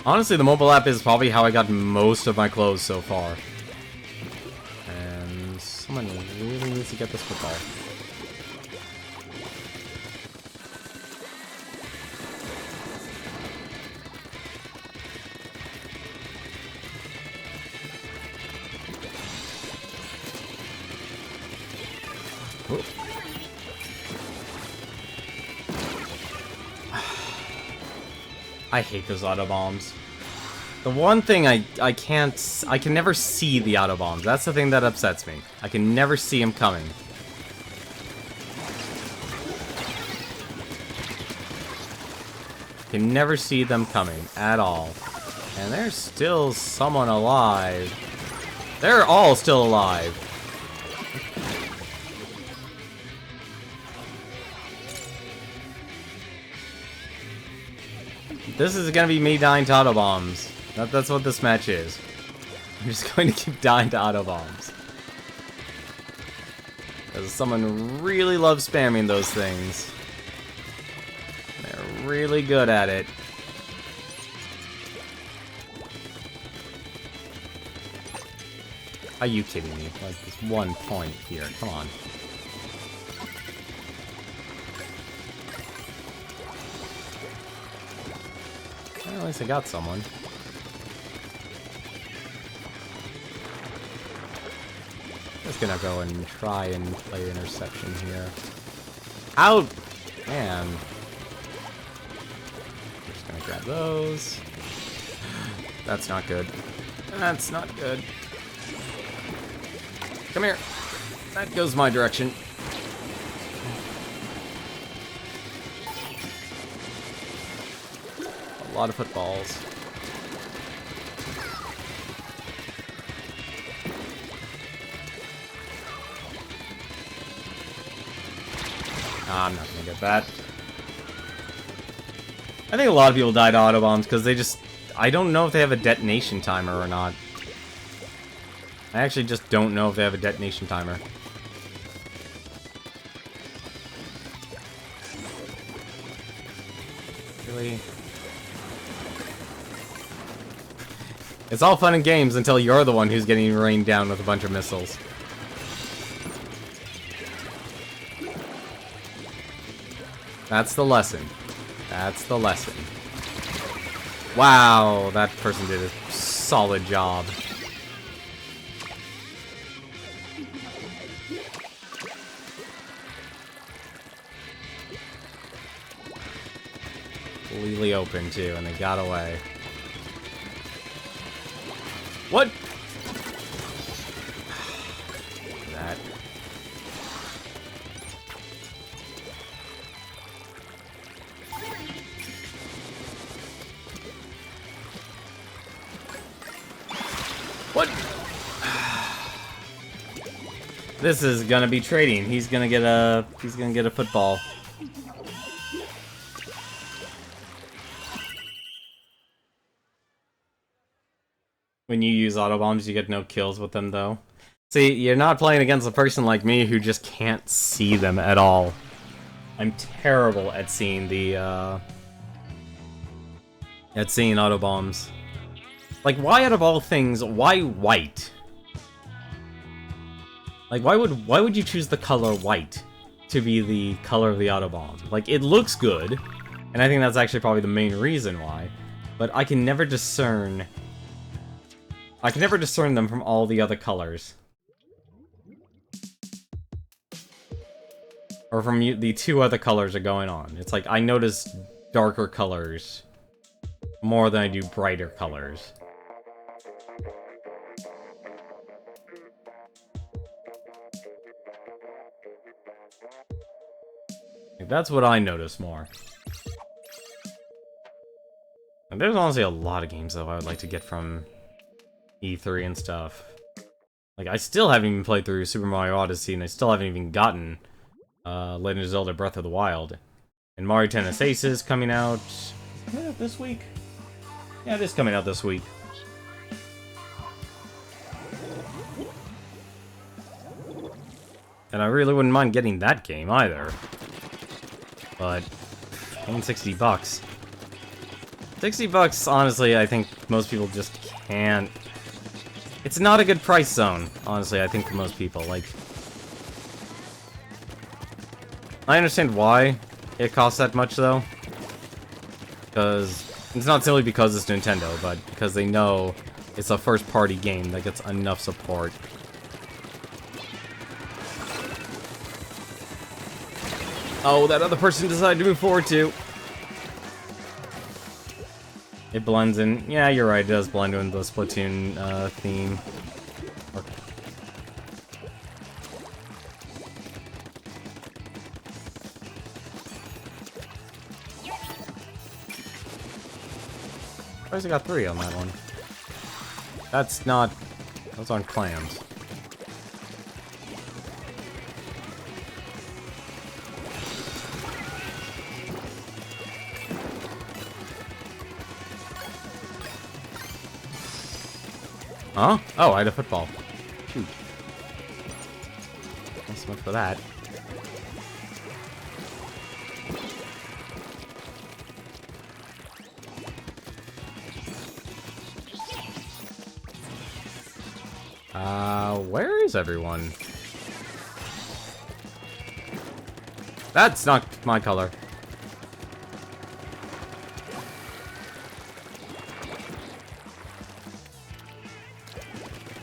Honestly, the mobile app is probably how I got most of my clothes so far. And someone really needs to get this football. Whoop. I hate those auto bombs. The one thing I can never see the auto bombs. That's the thing that upsets me. I can never see them coming. Can never see them coming at all. And there's still someone alive. They're all still alive. This is gonna be me dying to auto bombs. That's what this match is. I'm just going to keep dying to auto bombs. Because someone really loves spamming those things. They're really good at it. Are you kidding me? Like, this 1 point here. Come on. Well, at least I got someone. Just gonna go and try and play interception here. Out! Man. Just gonna grab those. That's not good. That's not good. Come here. That goes my direction. A lot of footballs. I'm not gonna get that. I think a lot of people died to auto bombs because they just... I don't know if they have a detonation timer or not. I actually just don't know if they have a detonation timer. Really? It's all fun and games until you're the one who's getting rained down with a bunch of missiles. That's the lesson. That's the lesson. Wow, that person did a solid job. Completely open too, and they got away. What? That. What? This is gonna be trading. He's gonna get a football. When you use auto bombs, you get no kills with them, though. See, you're not playing against a person like me who just can't see them at all. I'm terrible at seeing the, at seeing auto bombs. Like, why out of all things, why white? Like, why would you choose the color white to be the color of the auto bomb? Like, it looks good, and I think that's actually probably the main reason why. But I can never discern... I can never discern them from all the other colors. Or from the two other colors are going on. It's like, I notice darker colors more than I do brighter colors. Like, that's what I notice more. And there's honestly a lot of games, though, I would like to get from E3 and stuff. Like, I still haven't even played through Super Mario Odyssey, and I still haven't even gotten Legend of Zelda Breath of the Wild. And Mario Tennis Aces coming out... Is it coming out this week? Yeah, it is coming out this week. And I really wouldn't mind getting that game either. But, paying $60. $60, honestly, I think most people just can't. It's not a good price zone, honestly, I think for most people. Like, I understand why it costs that much, though. Because it's not simply because it's Nintendo, but because they know it's a first-party game that gets enough support. Oh, that other person decided to move forward too. It blends in. Yeah, you're right. It does blend in the Splatoon theme. Why has it got 3 on that one? That's not... Those aren't clams. Huh? Oh, I had a football. Shoot. Not so much for that. Where is everyone? That's not my color.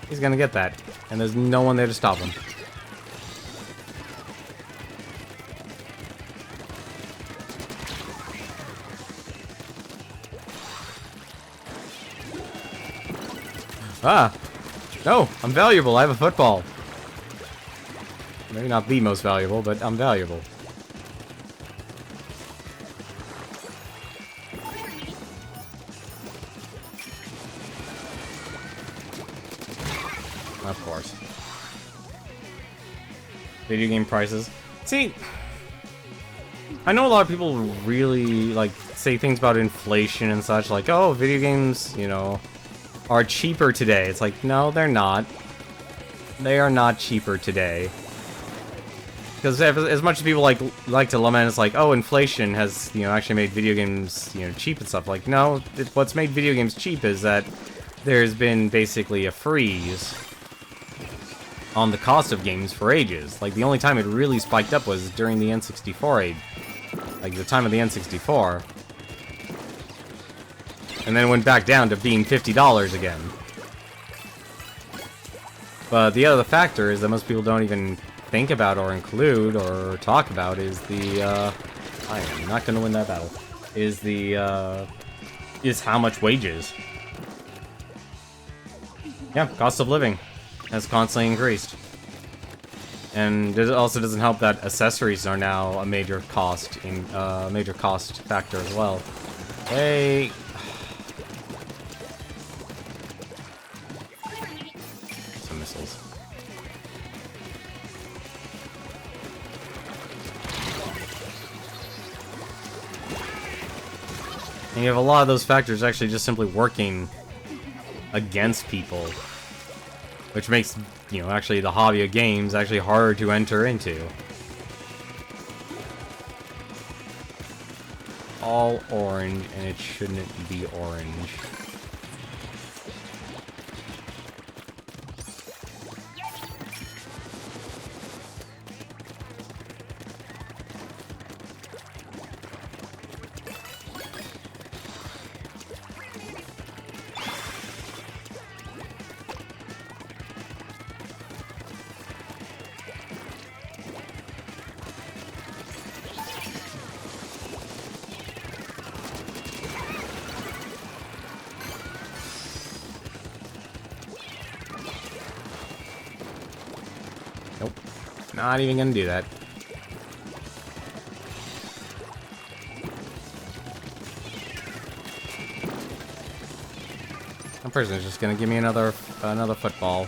He's gonna get that, and there's no one there to stop him. Ah! No! I'm valuable, I have a football. Maybe not the most valuable, but I'm valuable. Of course. Video game prices. See, I know a lot of people really, like, say things about inflation and such, like, oh, video games, you know, are cheaper today. It's like, no, they're not. They are not cheaper today. Because as much as people like to lament, it's like, oh, inflation has, you know, actually made video games, you know, cheap and stuff. Like, no, what's made video games cheap is that there's been basically a freeze on the cost of games for ages. Like, the only time it really spiked up was during the N64 age. Like, the time of the N64. And then it went back down to being $50 again. But the other factor is that most people don't even think about or include or talk about is the, I am not gonna win that battle. Is how much wages. Yeah, cost of living has constantly increased. And it also doesn't help that accessories are now a major cost factor as well. Hey. Some missiles. And you have a lot of those factors actually just simply working against people. Which makes, you know, actually the hobby of games actually harder to enter into. All orange, and it shouldn't be orange. Nope. Not even gonna do that. One person is just gonna give me another football.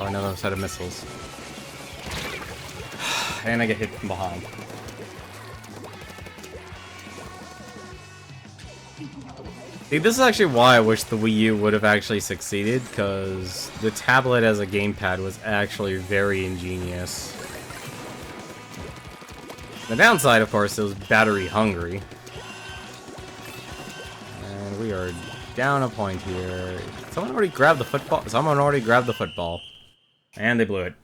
Or another set of missiles. And I get hit from behind. See, this is actually why I wish the Wii U would have actually succeeded, because the tablet as a gamepad was actually very ingenious. The downside, of course, it was battery hungry. And we are down a point here. Someone already grabbed the football. Someone already grabbed the football. And they blew it.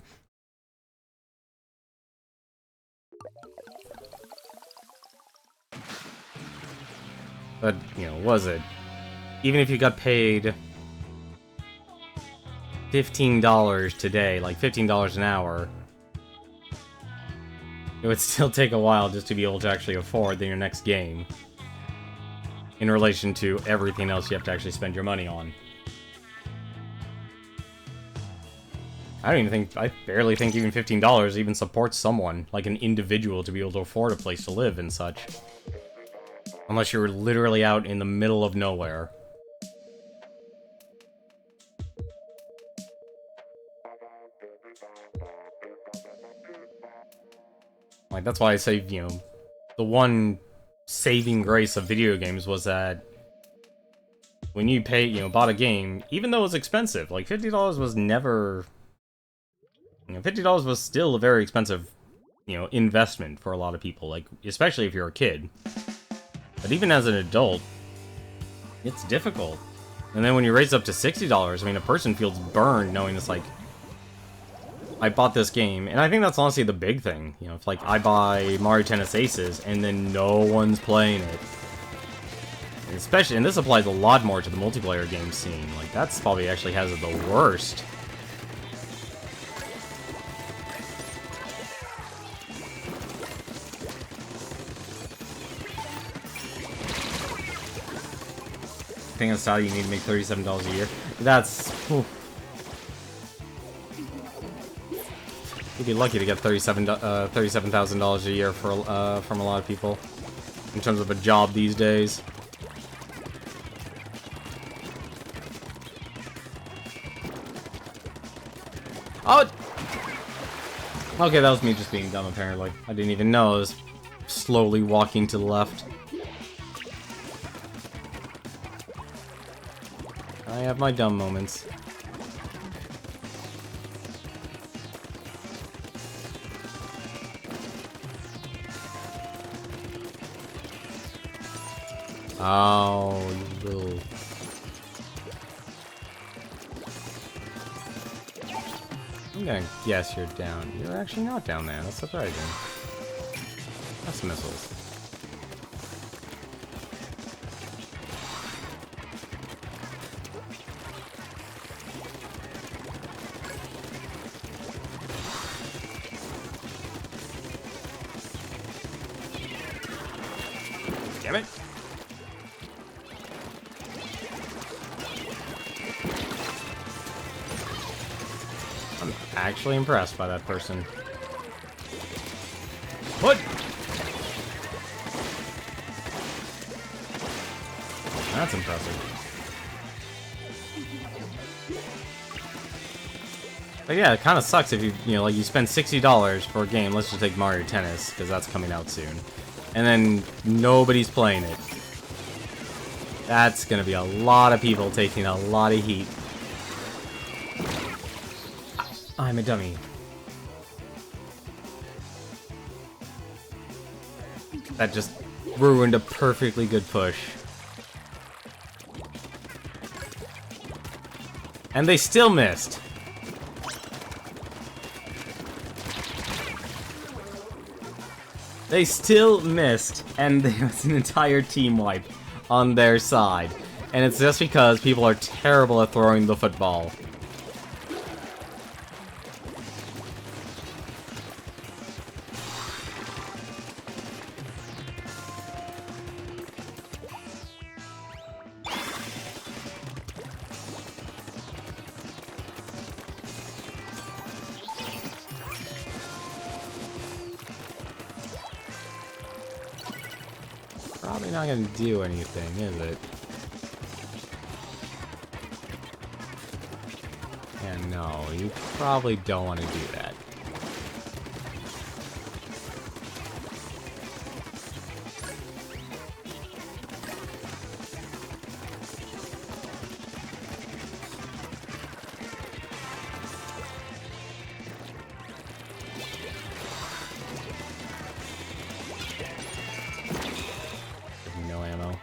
But, you know, was it? Even if you got paid $15 today, like $15 an hour, it would still take a while just to be able to actually afford your next game. In relation to everything else you have to actually spend your money on. I barely think even $15 even supports someone, like an individual, to be able to afford a place to live and such. Unless you're literally out in the middle of nowhere. Like, that's why I say, you know, the one saving grace of video games was that when you bought a game, even though it was expensive, like $50 was never, you know, $50 was still a very expensive, you know, investment for a lot of people, like, especially if you're a kid. But even as an adult, it's difficult. And then when you raise it up to $60, I mean, a person feels burned knowing it's like, I bought this game, and I think that's honestly the big thing. You know, if like I buy Mario Tennis Aces and then no one's playing it, especially, and this applies a lot more to the multiplayer game scene. Like that's probably actually has it the worst. I think that's how you need to make $37 a year. That's. Whew. You'd be lucky to get $37,000 a year for from a lot of people in terms of a job these days. Oh, okay, that was me just being dumb. Apparently, I didn't even know I was slowly walking to the left. I have my dumb moments. Oh, you little... I'm gonna guess you're down. You're actually not down there. That's surprising. That's missiles. Damn it! I'm actually impressed by that person. What? That's impressive. But yeah, it kind of sucks if like you spend $60 for a game. Let's just take Mario Tennis because that's coming out soon, and then nobody's playing it. That's gonna be a lot of people taking a lot of heat. I'm a dummy. That just ruined a perfectly good push. And they still missed. They still missed, and there was an entire team wipe on their side. And it's just because people are terrible at throwing the football. Probably not gonna do anything, is it? Yeah, no, you probably don't want to do that. No ammo.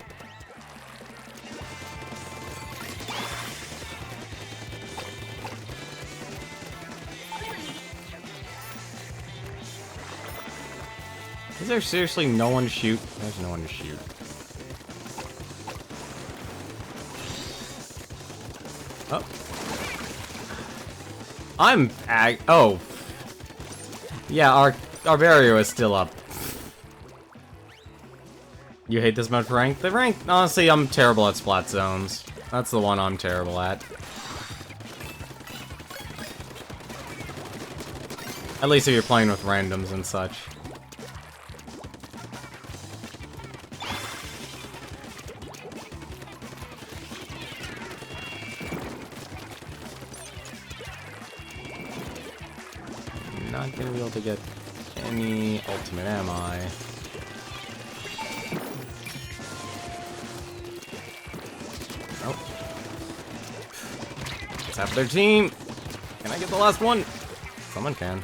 Is there seriously no one to shoot? There's no one to shoot. Oh. Oh. Yeah, our barrier is still up. You hate this mode for rank? The rank, honestly, I'm terrible at splat zones. That's the one I'm terrible at. At least if you're playing with randoms and such. Not gonna be able to get any ultimate, am I? Nope. Let's have their team! Can I get the last one? Someone can.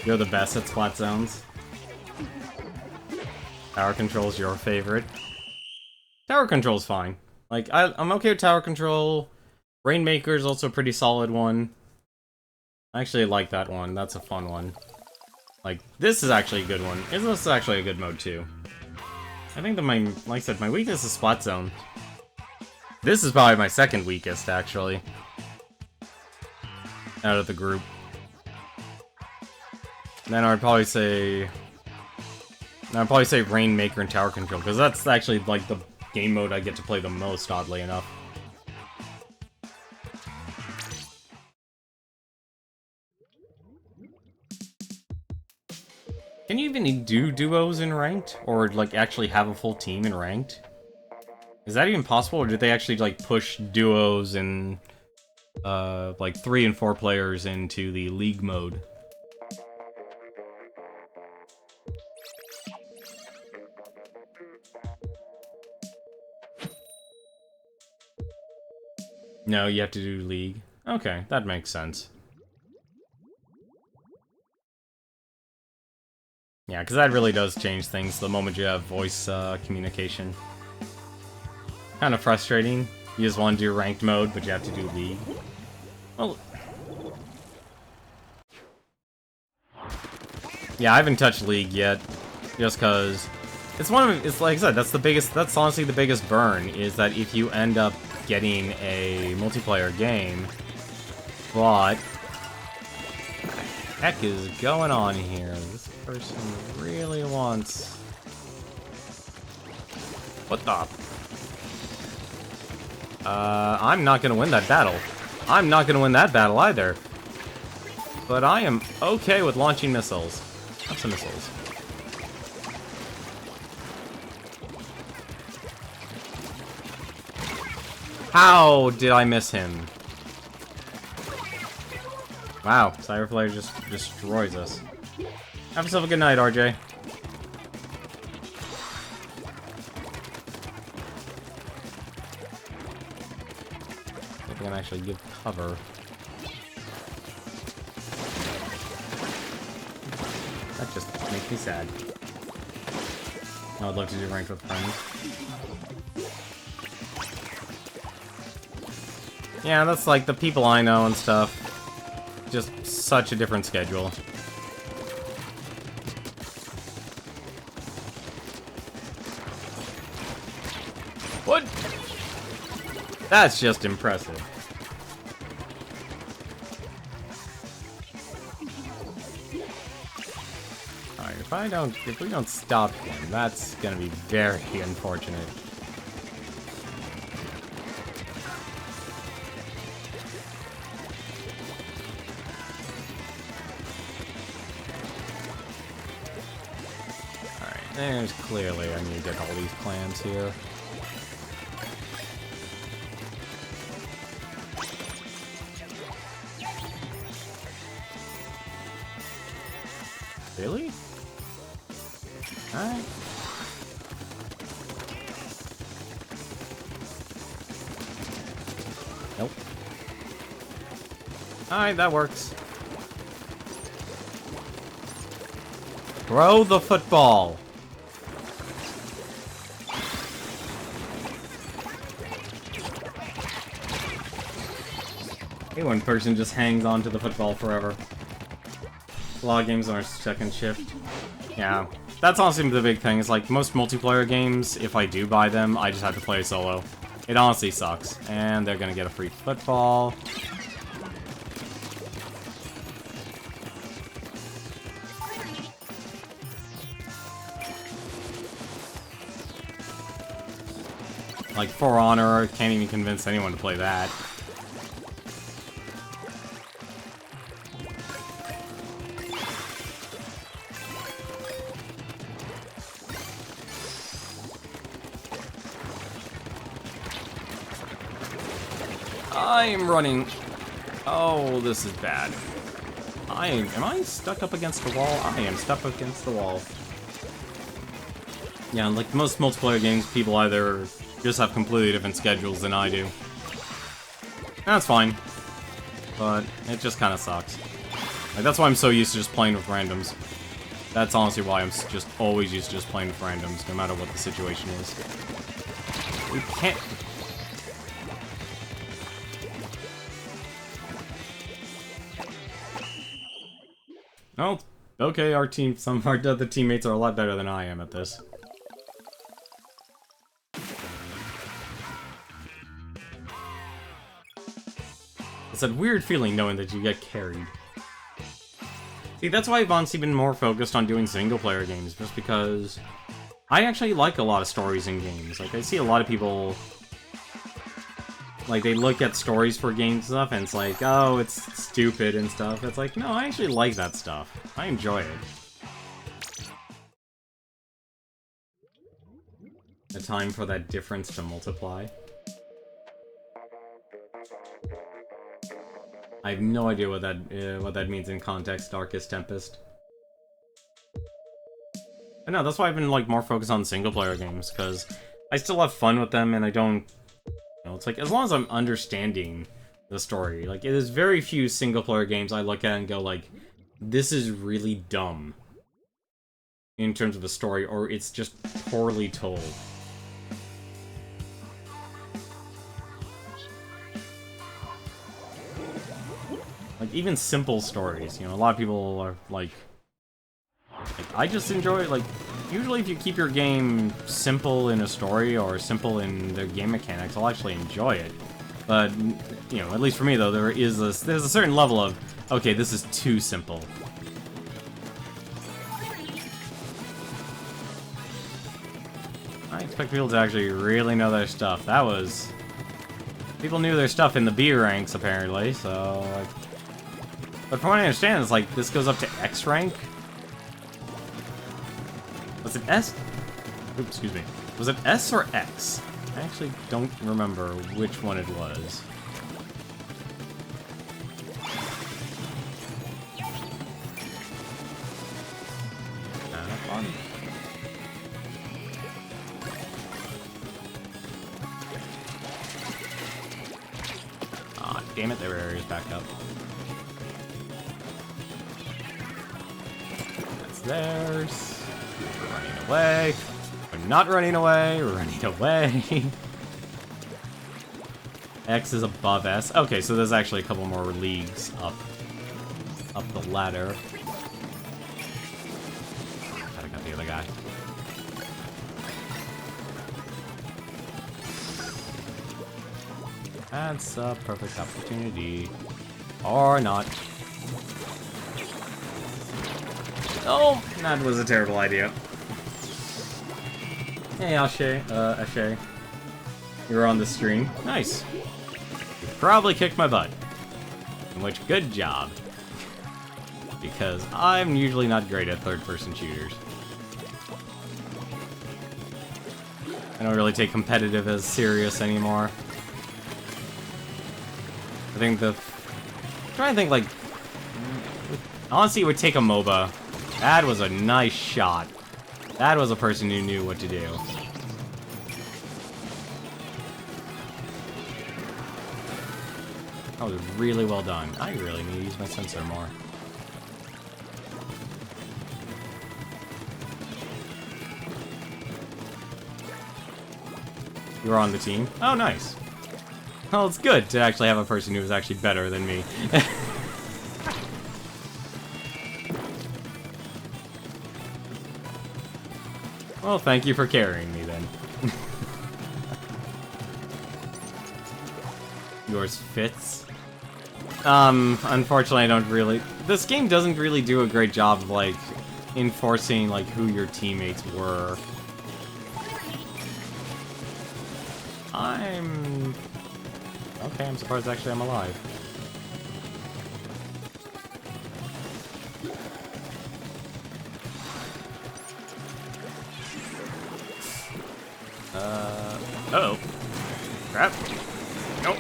You're the best at splat zones. Tower control's your favorite. Tower control's fine. Like, I'm okay with tower control. Rainmaker's also a pretty solid one. I actually like that one. That's a fun one. Like, this is actually a good one. This is actually a good mode, too. I think that like I said, my weakness is splat zone. This is probably my second weakest, actually. Out of the group. Then I'd probably say Rainmaker and Tower Control, because that's actually like the game mode I get to play the most, oddly enough. Can you even do duos in ranked, or like actually have a full team in ranked? Is that even possible, or did they actually like push duos and like 3 and 4 players into the league mode? No, you have to do league. Okay, that makes sense. Yeah, because that really does change things the moment you have voice communication. Kind of frustrating. You just want to do ranked mode, but you have to do league. Well, yeah, I haven't touched league yet, just because it's it's like I said, that's honestly the biggest burn, is that if you end up getting a multiplayer game, but what the heck is going on here? This person really wants... What the... I'm not gonna win that battle. I'm not gonna win that battle either. But I am okay with launching missiles. Have some missiles. How did I miss him? Wow, Cyberflare just destroys us. Have yourself a good night, RJ. If I can actually give cover. That just makes me sad. I would love to do ranked with friends. Yeah, that's like the people I know and stuff. Just such a different schedule. What? That's just impressive. Alright, if we don't stop him, that's gonna be very unfortunate. There's clearly, I need to get all these clams here. Really? Alright. Nope. Alright, that works. Throw the football! Hey, one person just hangs on to the football forever. A lot of games on our second shift. Yeah, that's honestly the big thing. Is like most multiplayer games, if I do buy them, I just have to play solo. It honestly sucks. And they're gonna get a free football. Like For Honor, can't even convince anyone to play that. I am running. Oh, this is bad. Am I stuck up against the wall? I am stuck up against the wall. Yeah, like most multiplayer games, people either just have completely different schedules than I do. That's fine. But it just kind of sucks. Like, that's why I'm so used to just playing with randoms. That's honestly why I'm just always used to just playing with randoms, no matter what the situation is. We can't... Oh, okay, some of our other teammates are a lot better than I am at this. It's that weird feeling knowing that you get carried. See, that's why I've honestly been more focused on doing single-player games, just because I actually like a lot of stories in games. Like, I see a lot of people... Like, they look at stories for games and stuff, and it's like, oh, it's stupid and stuff. It's like, no, I actually like that stuff. I enjoy it. A time for that difference to multiply. I have no idea what that means in context, Darkest Tempest. But no, that's why I've been, like, more focused on single-player games, because I still have fun with them, and I don't... You know, it's like, as long as I'm understanding the story, like, there's very few single-player games I look at and go, like, this is really dumb. In terms of the story, or it's just poorly told. Like, even simple stories, you know, a lot of people are, like I just enjoy, like, usually if you keep your game simple in a story, or simple in their game mechanics, I'll actually enjoy it. But, you know, at least for me, though, there's a certain level of, okay, this is too simple. I expect people to actually really know their stuff. That was... People knew their stuff in the B ranks, apparently, so... Like... But from what I understand, it's like, this goes up to X rank? Was it S? Oops, excuse me. Was it S or X? I actually don't remember which one it was. Kind of fun. Aw, damn it, their area's back up. That's theirs. We're running away. We're not running away. We're running away. X is above S. Okay, so there's actually a couple more leagues up the ladder. Gotta got the other guy. That's a perfect opportunity. Or not. Oh, that was a terrible idea. Hey, Ashe. You're on the stream. Nice. You probably kicked my butt. In which, good job. Because I'm usually not great at third-person shooters. I don't really take competitive as serious anymore. I think I'm trying to think, like... Honestly, it would take a MOBA. That was a nice shot. That was a person who knew what to do. That was really well done. I really need to use my sensor more. You're on the team? Oh, nice. Well, it's good to actually have a person who is actually better than me. Well, thank you for carrying me, then. Yours fits? Unfortunately, I don't really... This game doesn't really do a great job of, like, enforcing, like, who your teammates were. Okay, I'm surprised actually I'm alive. Uh-oh. Crap. Nope.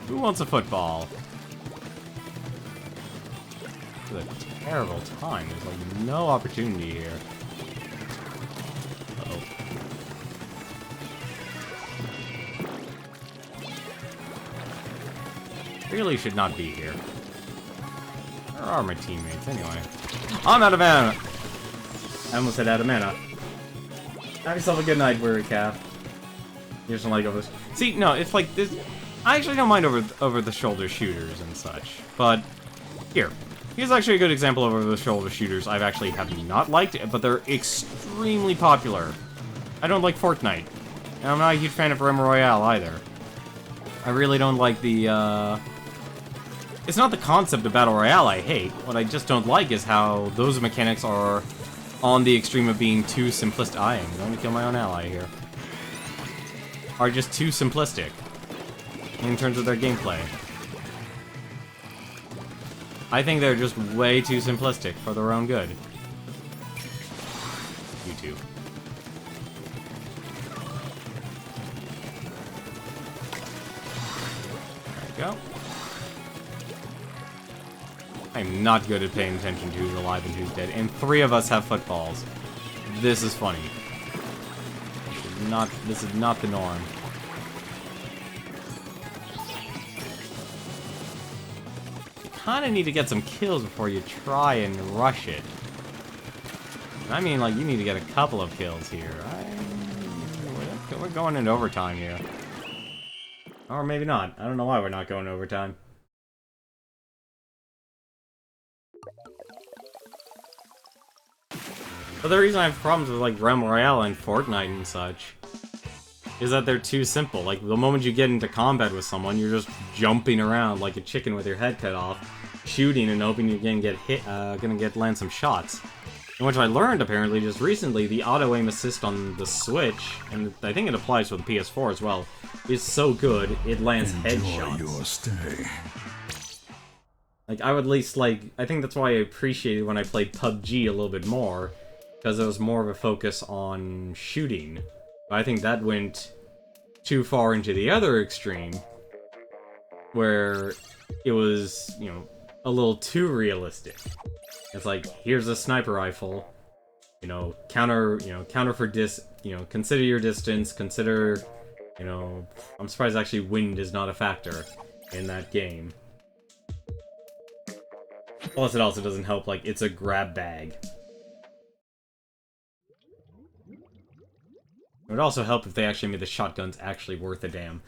Who wants a football? This is a terrible time. There's like no opportunity here. Uh-oh. Really should not be here. Where are my teammates anyway? I'm out of mana! I almost said out of mana. Have yourself a good night, Weary Calf. Here's some Legos. See, no, it's like this. I actually don't mind over the shoulder shooters and such, but here. Here's actually a good example of over the shoulder shooters I've actually have not liked, but they're extremely popular. I don't like Fortnite, and I'm not a huge fan of Realm Royale either. I really don't like the, It's not the concept of Battle Royale I hate. What I just don't like is how those mechanics are on the extreme of being too simplistic. I am going to kill my own ally here. Are just too simplistic in terms of their gameplay. I think they're just way too simplistic for their own good. You two. There we go. I'm not good at paying attention to who's alive and who's dead, and 3 of us have footballs. This is funny. This is not the norm. You kinda need to get some kills before you try and rush it. I mean, like, you need to get a couple of kills here. We're going into overtime here. Or maybe not. I don't know why we're not going overtime. But the reason I have problems with, like, Realm Royale and Fortnite and such is that they're too simple. Like, the moment you get into combat with someone, you're just jumping around like a chicken with your head cut off, shooting and hoping you're gonna get land some shots. And which I learned, apparently, just recently, the auto-aim assist on the Switch, and I think it applies for the PS4 as well, is so good, it lands headshots. Enjoy your stay. Like, I would at least, like, I think that's why I appreciated when I played PUBG a little bit more, because there was more of a focus on shooting. But I think that went too far into the other extreme, where it was, you know, a little too realistic. It's like, here's a sniper rifle, counter for consider your distance, consider, I'm surprised actually wind is not a factor in that game. Plus it also doesn't help, like, it's a grab bag. It would also help if they actually made the shotguns actually worth a damn.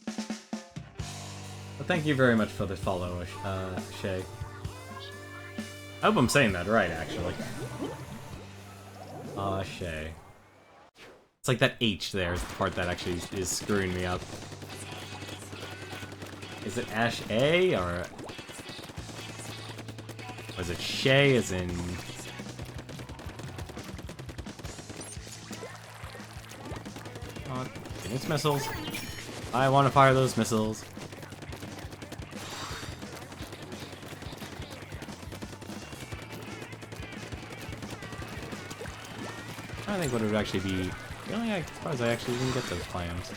But thank you very much for the follow, Shay. I hope I'm saying that right, actually. Shay. It's like that H there is the part that actually is screwing me up. Is it Ash A, or is it Shay as in... Phoenix missiles. I want to fire those missiles. I think what it would actually be... Really, I'm surprised I actually didn't get those clams.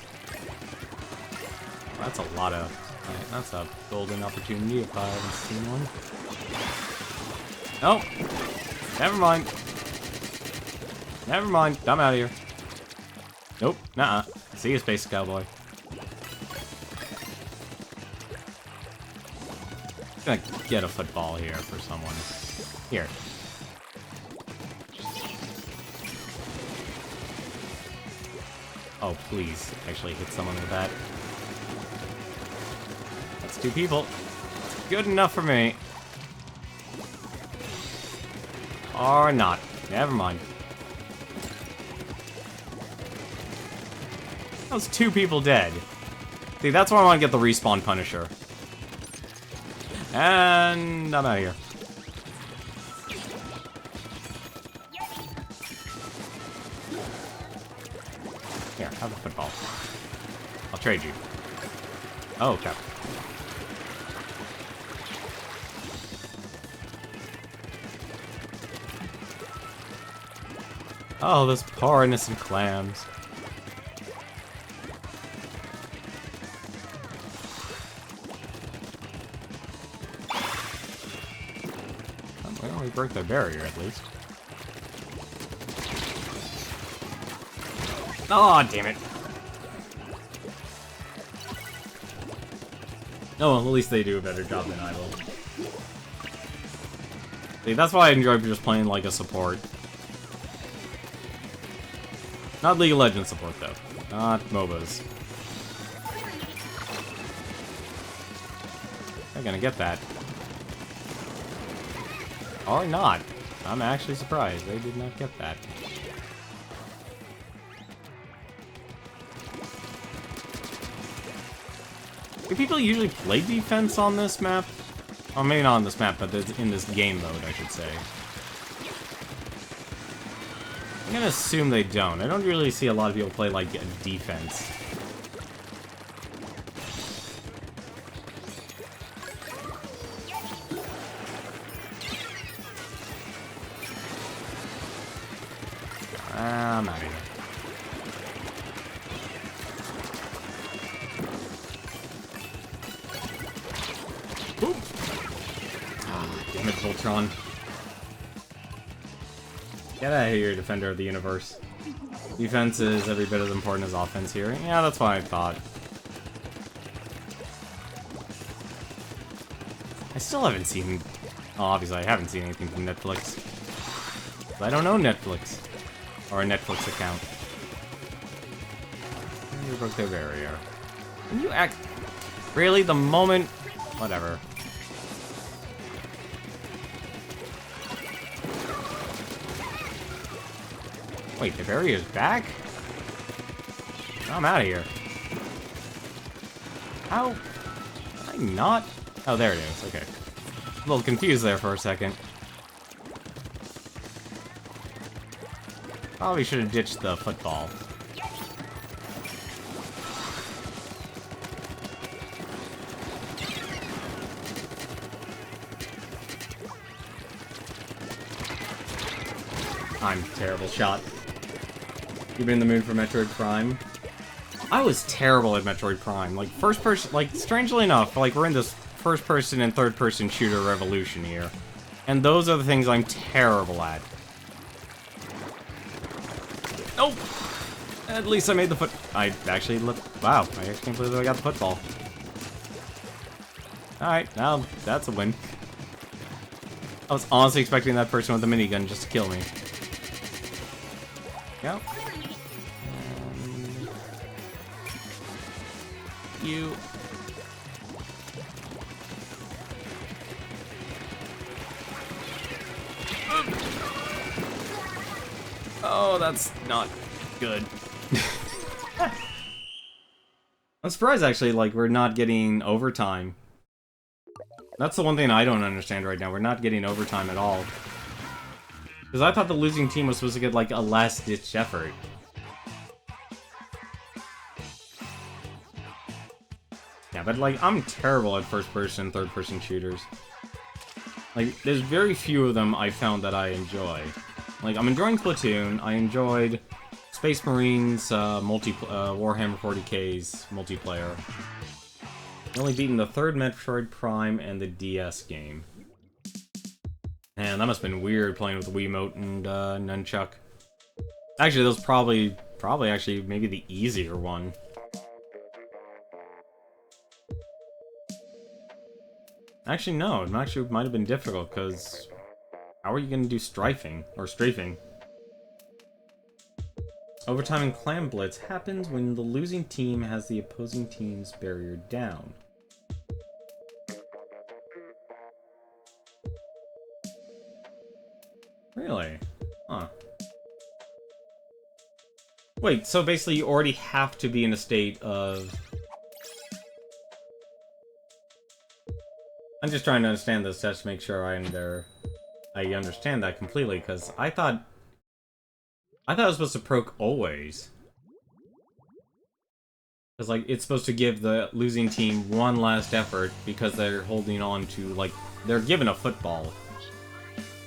That's a lot of... That's a golden opportunity if I haven't seen one. Nope. Never mind. Never mind. I'm out of here. Nope. Nuh-uh. See you, Space Cowboy. I'm gonna get a football here for someone. Here. Oh, please. Actually hit someone with that. That's 2 people. Good enough for me. Or not. Never mind. That was 2 people dead. See, that's why I want to get the respawn Punisher. And I'm out of here. Here, have a football. I'll trade you. Oh, okay. Oh, those poor innocent clams. Well, we broke their barrier at least. Oh, damn it. Oh, well, at least they do a better job than I will. See, that's why I enjoy just playing like a support. Not League of Legends support, though. Not MOBAs. They're gonna get that. Or not. I'm actually surprised they did not get that. Do people usually play defense on this map? Well, maybe not on this map, but in this game mode, I should say. I'm gonna assume they don't. I don't really see a lot of people play, like, defense. I'm out of here. Oop. Ah, damn it, Voltron. Get out of here, Defender of the Universe. Defense is every bit as important as offense here. Yeah, that's what I thought. I still haven't seen... Oh, obviously I haven't seen anything from Netflix. I don't know Netflix. Or a Netflix account. You broke their barrier. Can you act... Really? The moment... Whatever. Wait, the barrier's back? I'm out of here. How? Did I not? Oh, there it is. Okay. A little confused there for a second. Probably should have ditched the football. I'm a terrible shot. You've been in the mood for Metroid Prime? I was terrible at Metroid Prime. Like, first person, like, strangely enough, like, we're in this first person and third person shooter revolution here. And those are the things I'm terrible at. Nope! At least I made the foot... I actually wow, I actually can't believe I got the football. Alright, now that's a win. I was honestly expecting that person with the minigun just to kill me. Yep. You... Oh, that's not good. I'm surprised, actually, like, we're not getting overtime. That's the one thing I don't understand right now. We're not getting overtime at all. Because I thought the losing team was supposed to get, like, a last-ditch effort. Yeah, but, like, I'm terrible at first-person, third-person shooters. Like, there's very few of them I found that I enjoy. Like, I'm enjoying Splatoon. I enjoyed Space Marines, Warhammer 40k's multiplayer. I've only beaten the third Metroid Prime and the DS game. Man, that must have been weird playing with the Wiimote and Nunchuck. Actually, that was probably actually maybe the easier one. Actually, no, it actually might have been difficult, because how are you going to do strafing? Overtime in Clam Blitz happens when the losing team has the opposing team's barrier down. Really? Huh. Wait, so basically you already have to be in a state of... I'm just trying to understand this just to make sure I understand that completely, because I thought it was supposed to proc always. Because, like, it's supposed to give the losing team one last effort because they're holding on to, like, they're given a football.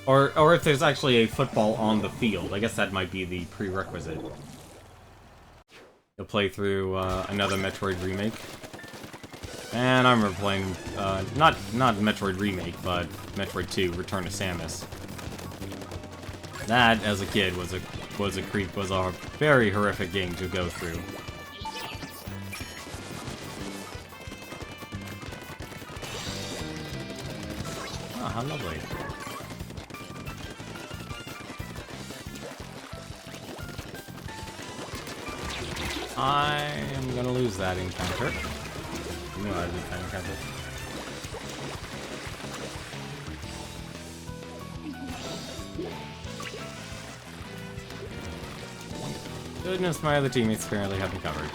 Or if there's actually a football on the field. I guess that might be the prerequisite. You'll play through another Metroid remake. And I remember playing, not Metroid Remake, but Metroid 2, Return to Samus. That, as a kid, was a very horrific game to go through. Oh, how lovely. I am gonna lose that encounter. I knew I would lose that encounter. Goodness, my other teammates apparently have me covered.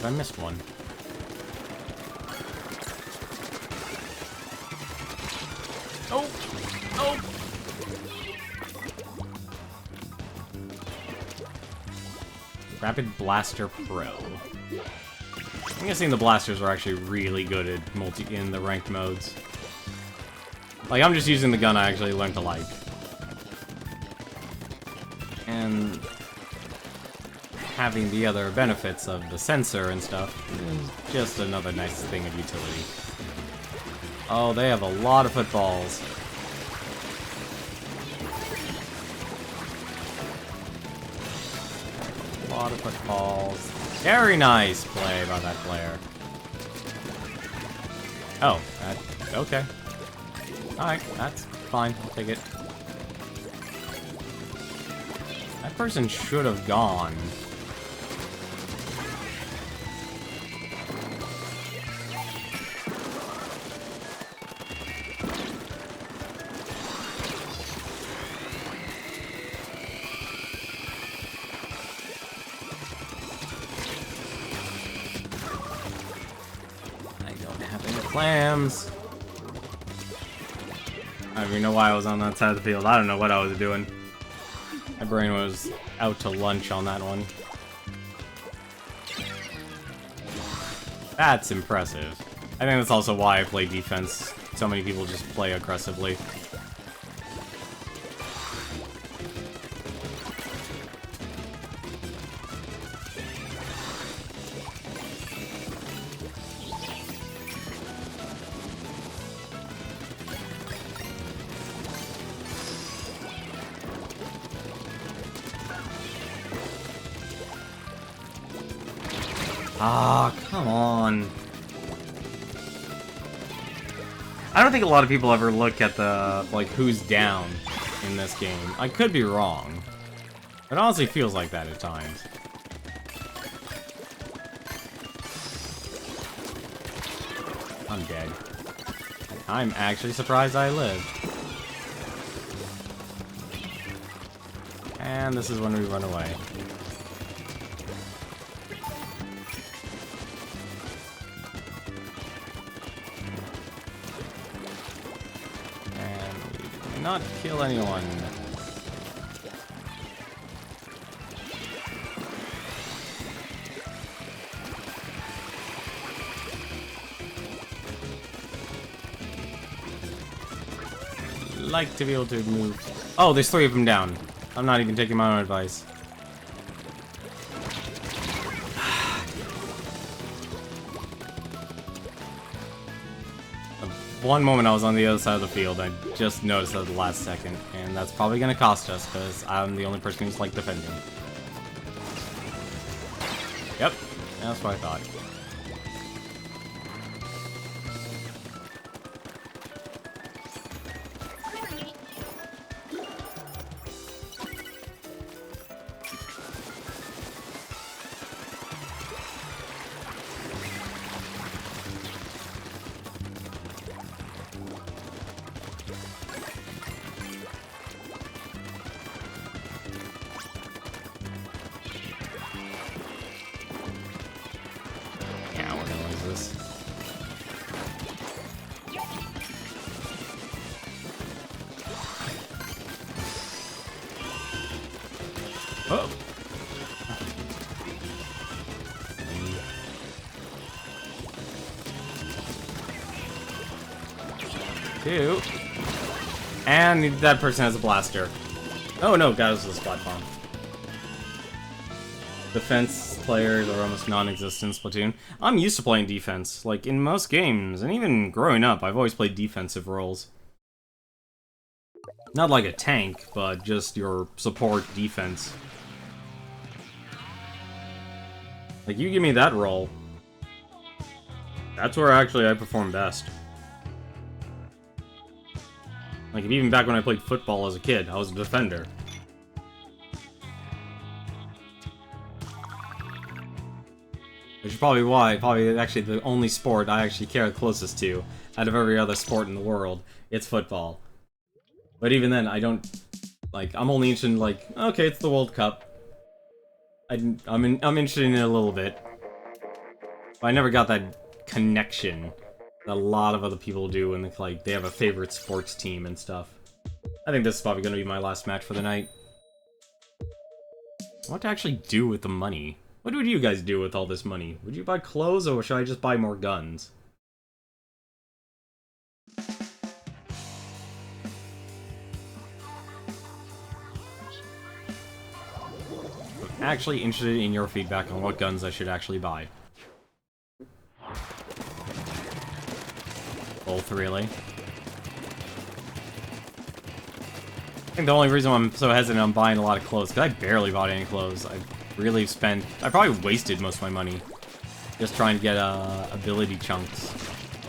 I missed one. Oh! Oh! Rapid Blaster Pro. I'm guessing the blasters are actually really good at in the ranked modes. Like, I'm just using the gun I actually learned to like. And having the other benefits of the sensor and stuff is just another nice thing of utility. Oh, they have a lot of footballs. A lot of footballs. Very nice play by that player. Oh, okay. Alright, that's fine. I'll take it. That person should have gone. Clams. I don't even know why I was on that side of the field. I don't know what I was doing. My brain was out to lunch on that one. That's impressive. I think that's also why I play defense. So many people just play aggressively. Ah, come on. I don't think a lot of people ever look at the, like, who's down in this game. I could be wrong. It honestly feels like that at times. I'm dead. I'm actually surprised I lived. And this is when we run away. not kill anyone. Like to be able to move. Oh, there's 3 of them down. I'm not even taking my own advice. One moment I was on the other side of the field, I just noticed at the last second, and that's probably gonna cost us because I'm the only person who's like defending. Yep, that's what I thought. Oh. 2. And that person has a blaster. Oh no, that was a splat bomb. Defense players are almost non-existent in Splatoon. I'm used to playing defense. Like, in most games, and even growing up, I've always played defensive roles. Not like a tank, but just your support defense. Like, you give me that role. That's where actually I perform best. Like, even back when I played football as a kid, I was a defender. Which is probably why, actually the only sport I actually care the closest to, out of every other sport in the world, it's football. But even then, I don't, like, I'm only interested in, like, okay, it's the World Cup. I'm interested in it a little bit. But I never got that connection that a lot of other people do when, like, they have a favorite sports team and stuff. I think this is probably going to be my last match for the night. What to actually do with the money? What would you guys do with all this money? Would you buy clothes, or should I just buy more guns? I'm actually interested in your feedback on what guns I should actually buy. Both, really. I think the only reason I'm so hesitant on buying a lot of clothes, because I barely bought any clothes. I probably wasted most of my money just trying to get ability chunks.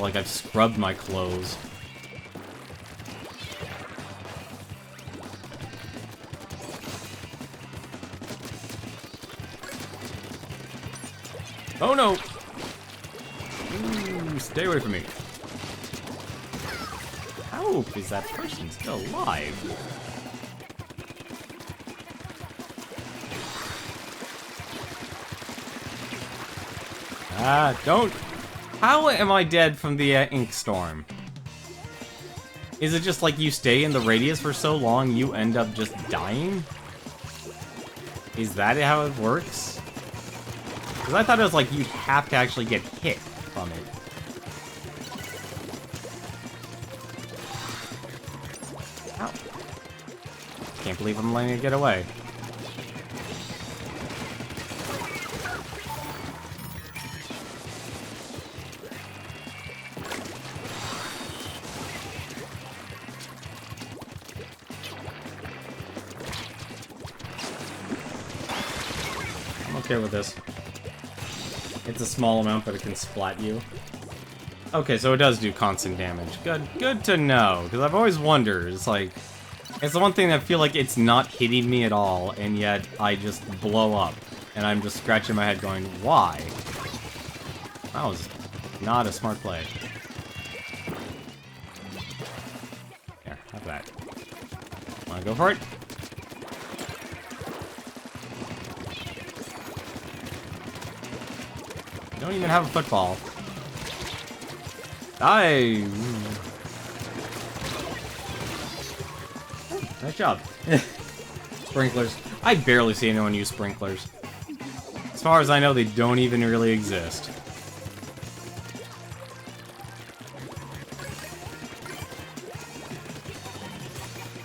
Like, I've scrubbed my clothes. Oh no! Ooh, stay away from me. How is that person still alive? Don't... How am I dead from the ink storm? Is it just like you stay in the radius for so long, you end up just dying? Is that how it works? Because I thought it was like you'd have to actually get hit from it. Ow. Can't believe I'm letting it get away. Okay with this. It's a small amount, but it can splat you. Okay, so it does do constant damage. Good to know, because I've always wondered. It's like, it's the one thing that I feel like it's not hitting me at all, and yet I just blow up. And I'm just scratching my head going, why? That was not a smart play. Here, have that. Wanna go for it? Don't even have a football. Die! Nice job. Sprinklers. I barely see anyone use sprinklers. As far as I know, they don't even really exist.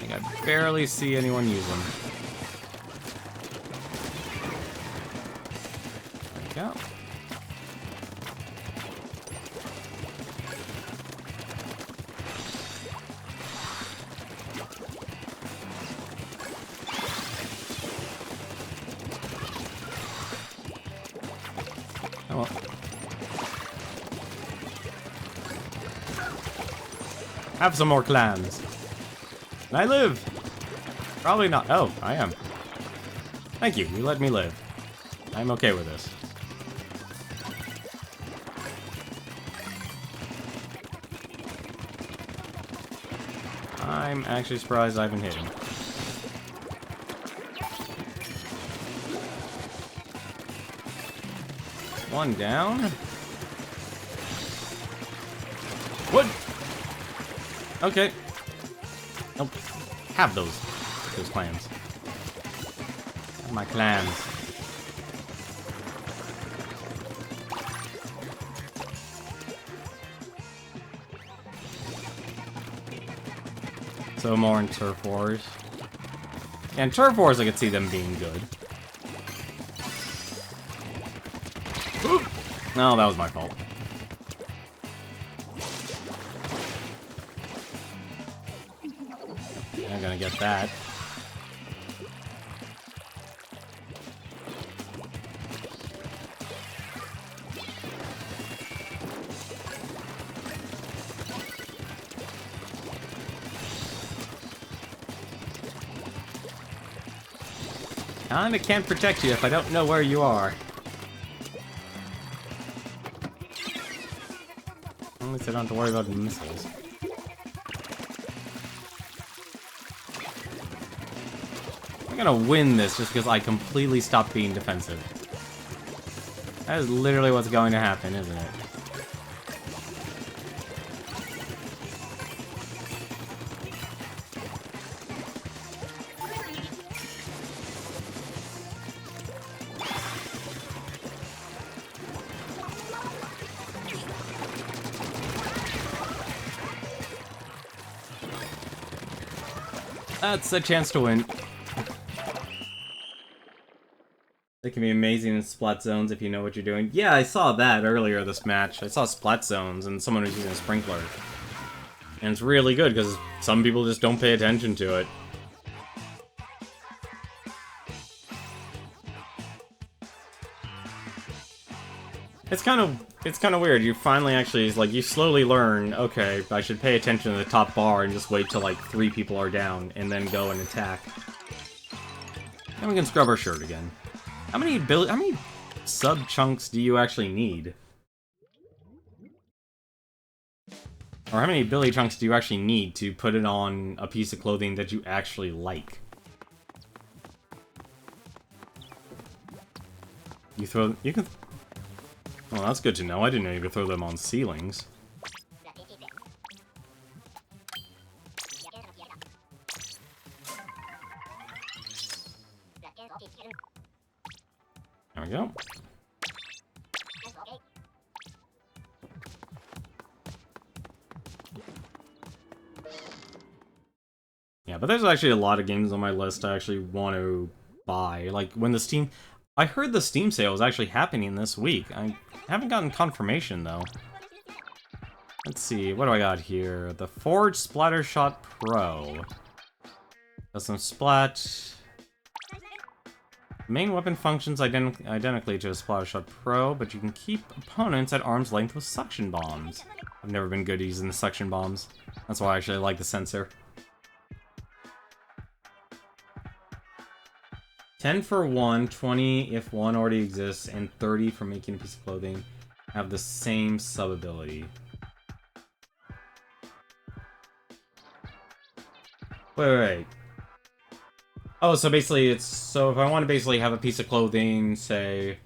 I barely see anyone use them. There we go. Oh well. Have some more clams. Can I live? Probably not. Oh, I am. Thank you. You let me live. I'm okay with this. I'm actually surprised I haven't hit him. One down. What? Okay. Nope. Have those clams. Have my clams. So more in Turf Wars. Yeah, in Turf Wars I could see them being good. Oop. No, that was my fault. I'm gonna get that. Kinda can't protect you if I don't know where you are. At least I don't have to worry about the missiles. I'm gonna win this just because I completely stopped being defensive. That is literally what's going to happen, isn't it? That's a chance to win. They can be amazing in splat zones if you know what you're doing. Yeah, I saw that earlier this match. I saw splat zones and someone was using a sprinkler. And it's really good because some people just don't pay attention to it. It's kind of weird. You finally actually, like, you slowly learn, okay, I should pay attention to the top bar and just wait till, like, 3 people are down, and then go and attack. And we can scrub our shirt again. How many sub-chunks do you actually need? Or how many Billy chunks do you actually need to put it on a piece of clothing that you actually like? You can... Well, that's good to know. I didn't know you could throw them on ceilings. There we go. Yeah, but there's actually a lot of games on my list I actually want to buy. Like, when the Steam... I heard the Steam sale is actually happening this week. I haven't gotten confirmation, though. Let's see, what do I got here? The Forge Splattershot Pro. Does some splat. Main weapon functions identically to a Splattershot Pro, but you can keep opponents at arm's length with suction bombs. I've never been good at using the suction bombs. That's why I actually like the sensor. 10 for 1, 20 if one already exists, and 30 for making a piece of clothing have the same sub-ability. Wait. Oh, so basically it's... So if I want to basically have a piece of clothing, say,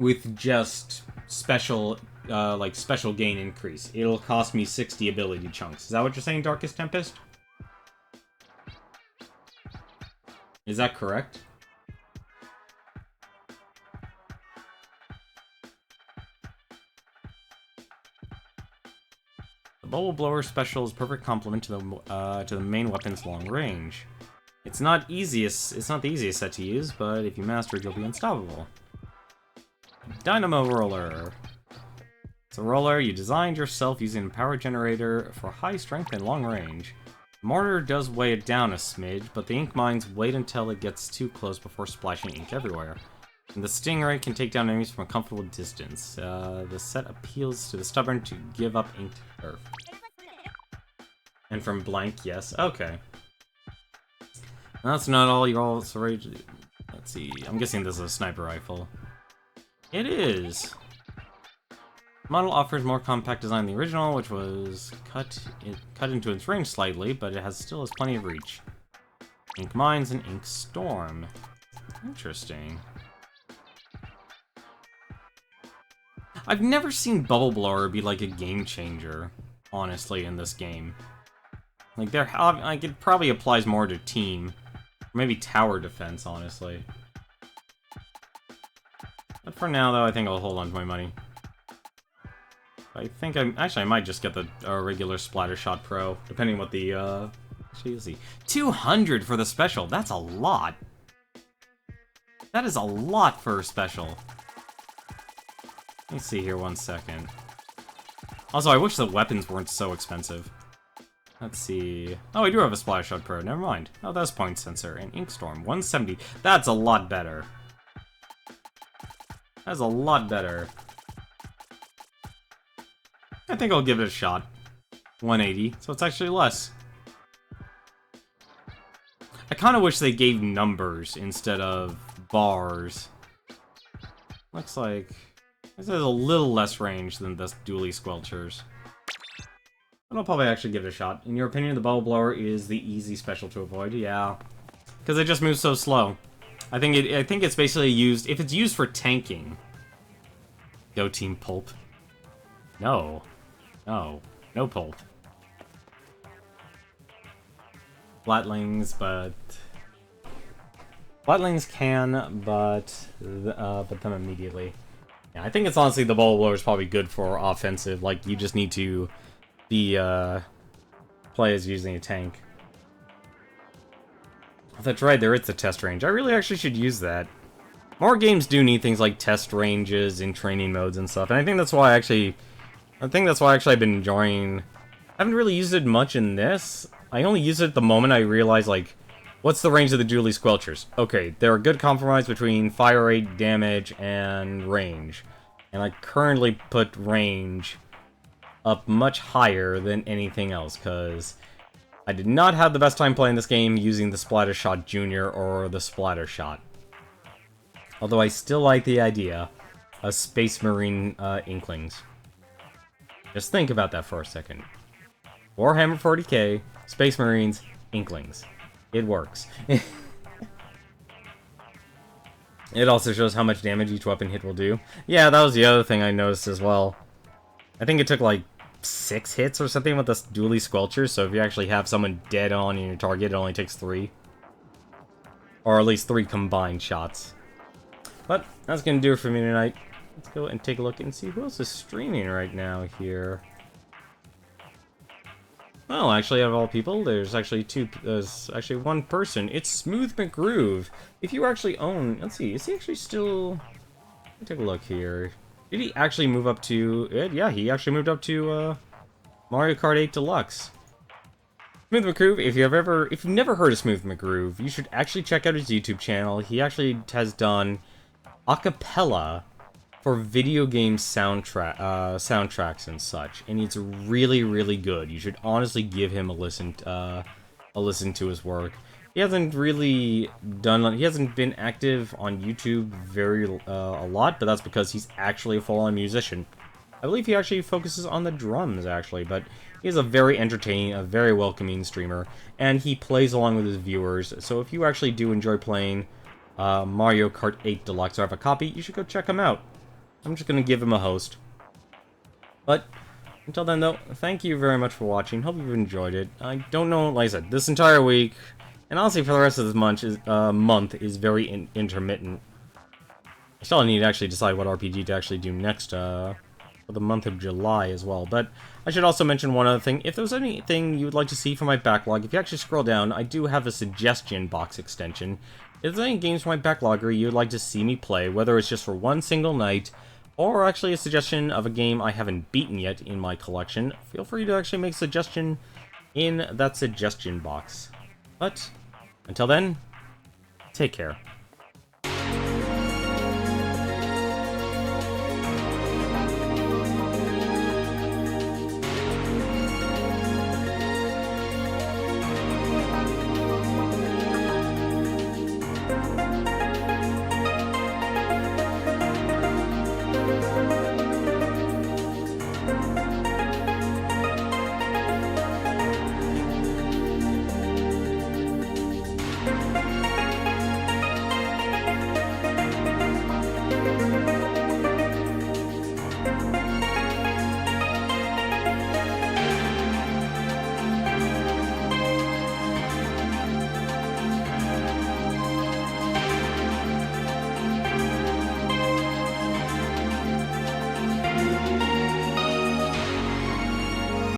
with just special, like, special gain increase, it'll cost me 60 ability chunks. Is that what you're saying, Darkest Tempest? Is that correct? The Bubble Blower special is a perfect complement to the main weapon's long range. It's not the easiest set to use, but if you master it, you'll be unstoppable. Dynamo Roller. It's a roller you designed yourself using a power generator for high strength and long range. The mortar does weigh it down a smidge, but the ink mines wait until it gets too close before splashing ink everywhere. And the Stingray can take down enemies from a comfortable distance. The set appeals to the stubborn to give up ink to earth. And from blank, yes. Okay. That's not all you're all so ready to do. Let's see. I'm guessing this is a sniper rifle. It is. The model offers more compact design than the original, which was cut into its range slightly, but it still has plenty of reach. Ink Mines and Ink Storm. Interesting. I've never seen Bubble Blower be like a game changer, honestly, in this game. Like, it probably applies more to team. Maybe tower defense, honestly. But for now, though, I think I'll hold on to my money. I think actually, I might just get the regular Splattershot Pro, depending what the, see. 200 for the special! That's a lot! That is a lot for a special. Let me see here 1 second. Also, I wish the weapons weren't so expensive. Let's see. Oh, I do have a Splattershot Pro. Never mind. Oh, that's Point Sensor and Ink Storm. 170. That's a lot better. That's a lot better. I think I'll give it a shot. 180. So it's actually less. I kind of wish they gave numbers instead of bars. Looks like this has a little less range than the Dually Squelchers. But I'll probably actually give it a shot. In your opinion, the Bubble Blower is the easy special to avoid? Yeah. Because it just moves so slow. I think it's basically used... If it's used for tanking... Go Team Pulp. No. No. No Pulp. Flatlings, but... Flatlings can, but them immediately. Yeah, I think it's honestly the Bubble Blower is probably good for offensive. Like, you just need to... the players using a tank. That's right, there is the test range. I really actually should use that. More games do need things like test ranges and training modes and stuff, and I think that's why I've been enjoying... I haven't really used it much in this. I only used it at the moment I realized, like, what's the range of the Dually Squelchers? Okay, they're a good compromise between fire rate, damage, and range. And I currently put range up much higher than anything else, because I did not have the best time playing this game using the Splattershot Junior or the Splattershot. Although I still like the idea of Space Marine Inklings. Just think about that for a second. Warhammer 40k, Space Marines, Inklings. It works. It also shows how much damage each weapon hit will do. Yeah, that was the other thing I noticed as well. I think it took like 6 hits or something with this Dually Squelcher, so if you actually have someone dead on in your target, it only takes 3. Or at least 3 combined shots. But that's gonna do it for me tonight. Let's go and take a look and see who else is streaming right now here. Well, actually, out of all people, there's actually one person. It's Smooth McGroove. If you actually own... Let's see, is he actually still... Let me take a look here. Did he actually move up to... Yeah, he actually moved up to, Mario Kart 8 Deluxe. Smooth McGroove, if you've never heard of Smooth McGroove, you should actually check out his YouTube channel. He actually has done acapella for video game soundtracks and such, and it's really, really good. You should honestly give him a listen to his work. He hasn't been active on YouTube a lot, but that's because he's actually a full-on musician. I believe he actually focuses on the drums, actually, but he's a very entertaining, a very welcoming streamer, and he plays along with his viewers, so if you actually do enjoy playing Mario Kart 8 Deluxe or have a copy, you should go check him out. I'm just going to give him a host. But, until then though, thank you very much for watching. Hope you've enjoyed it. I don't know, like I said, this entire week, And honestly, for the rest of this month is very intermittent. I still need to actually decide what RPG to actually do next for the month of July as well. But I should also mention one other thing. If there's anything you would like to see from my backlog, if you actually scroll down, I do have a suggestion box extension. If there's any games from my backlog or you'd like to see me play, whether it's just for one single night, or actually a suggestion of a game I haven't beaten yet in my collection, feel free to actually make a suggestion in that suggestion box. But, until then, take care.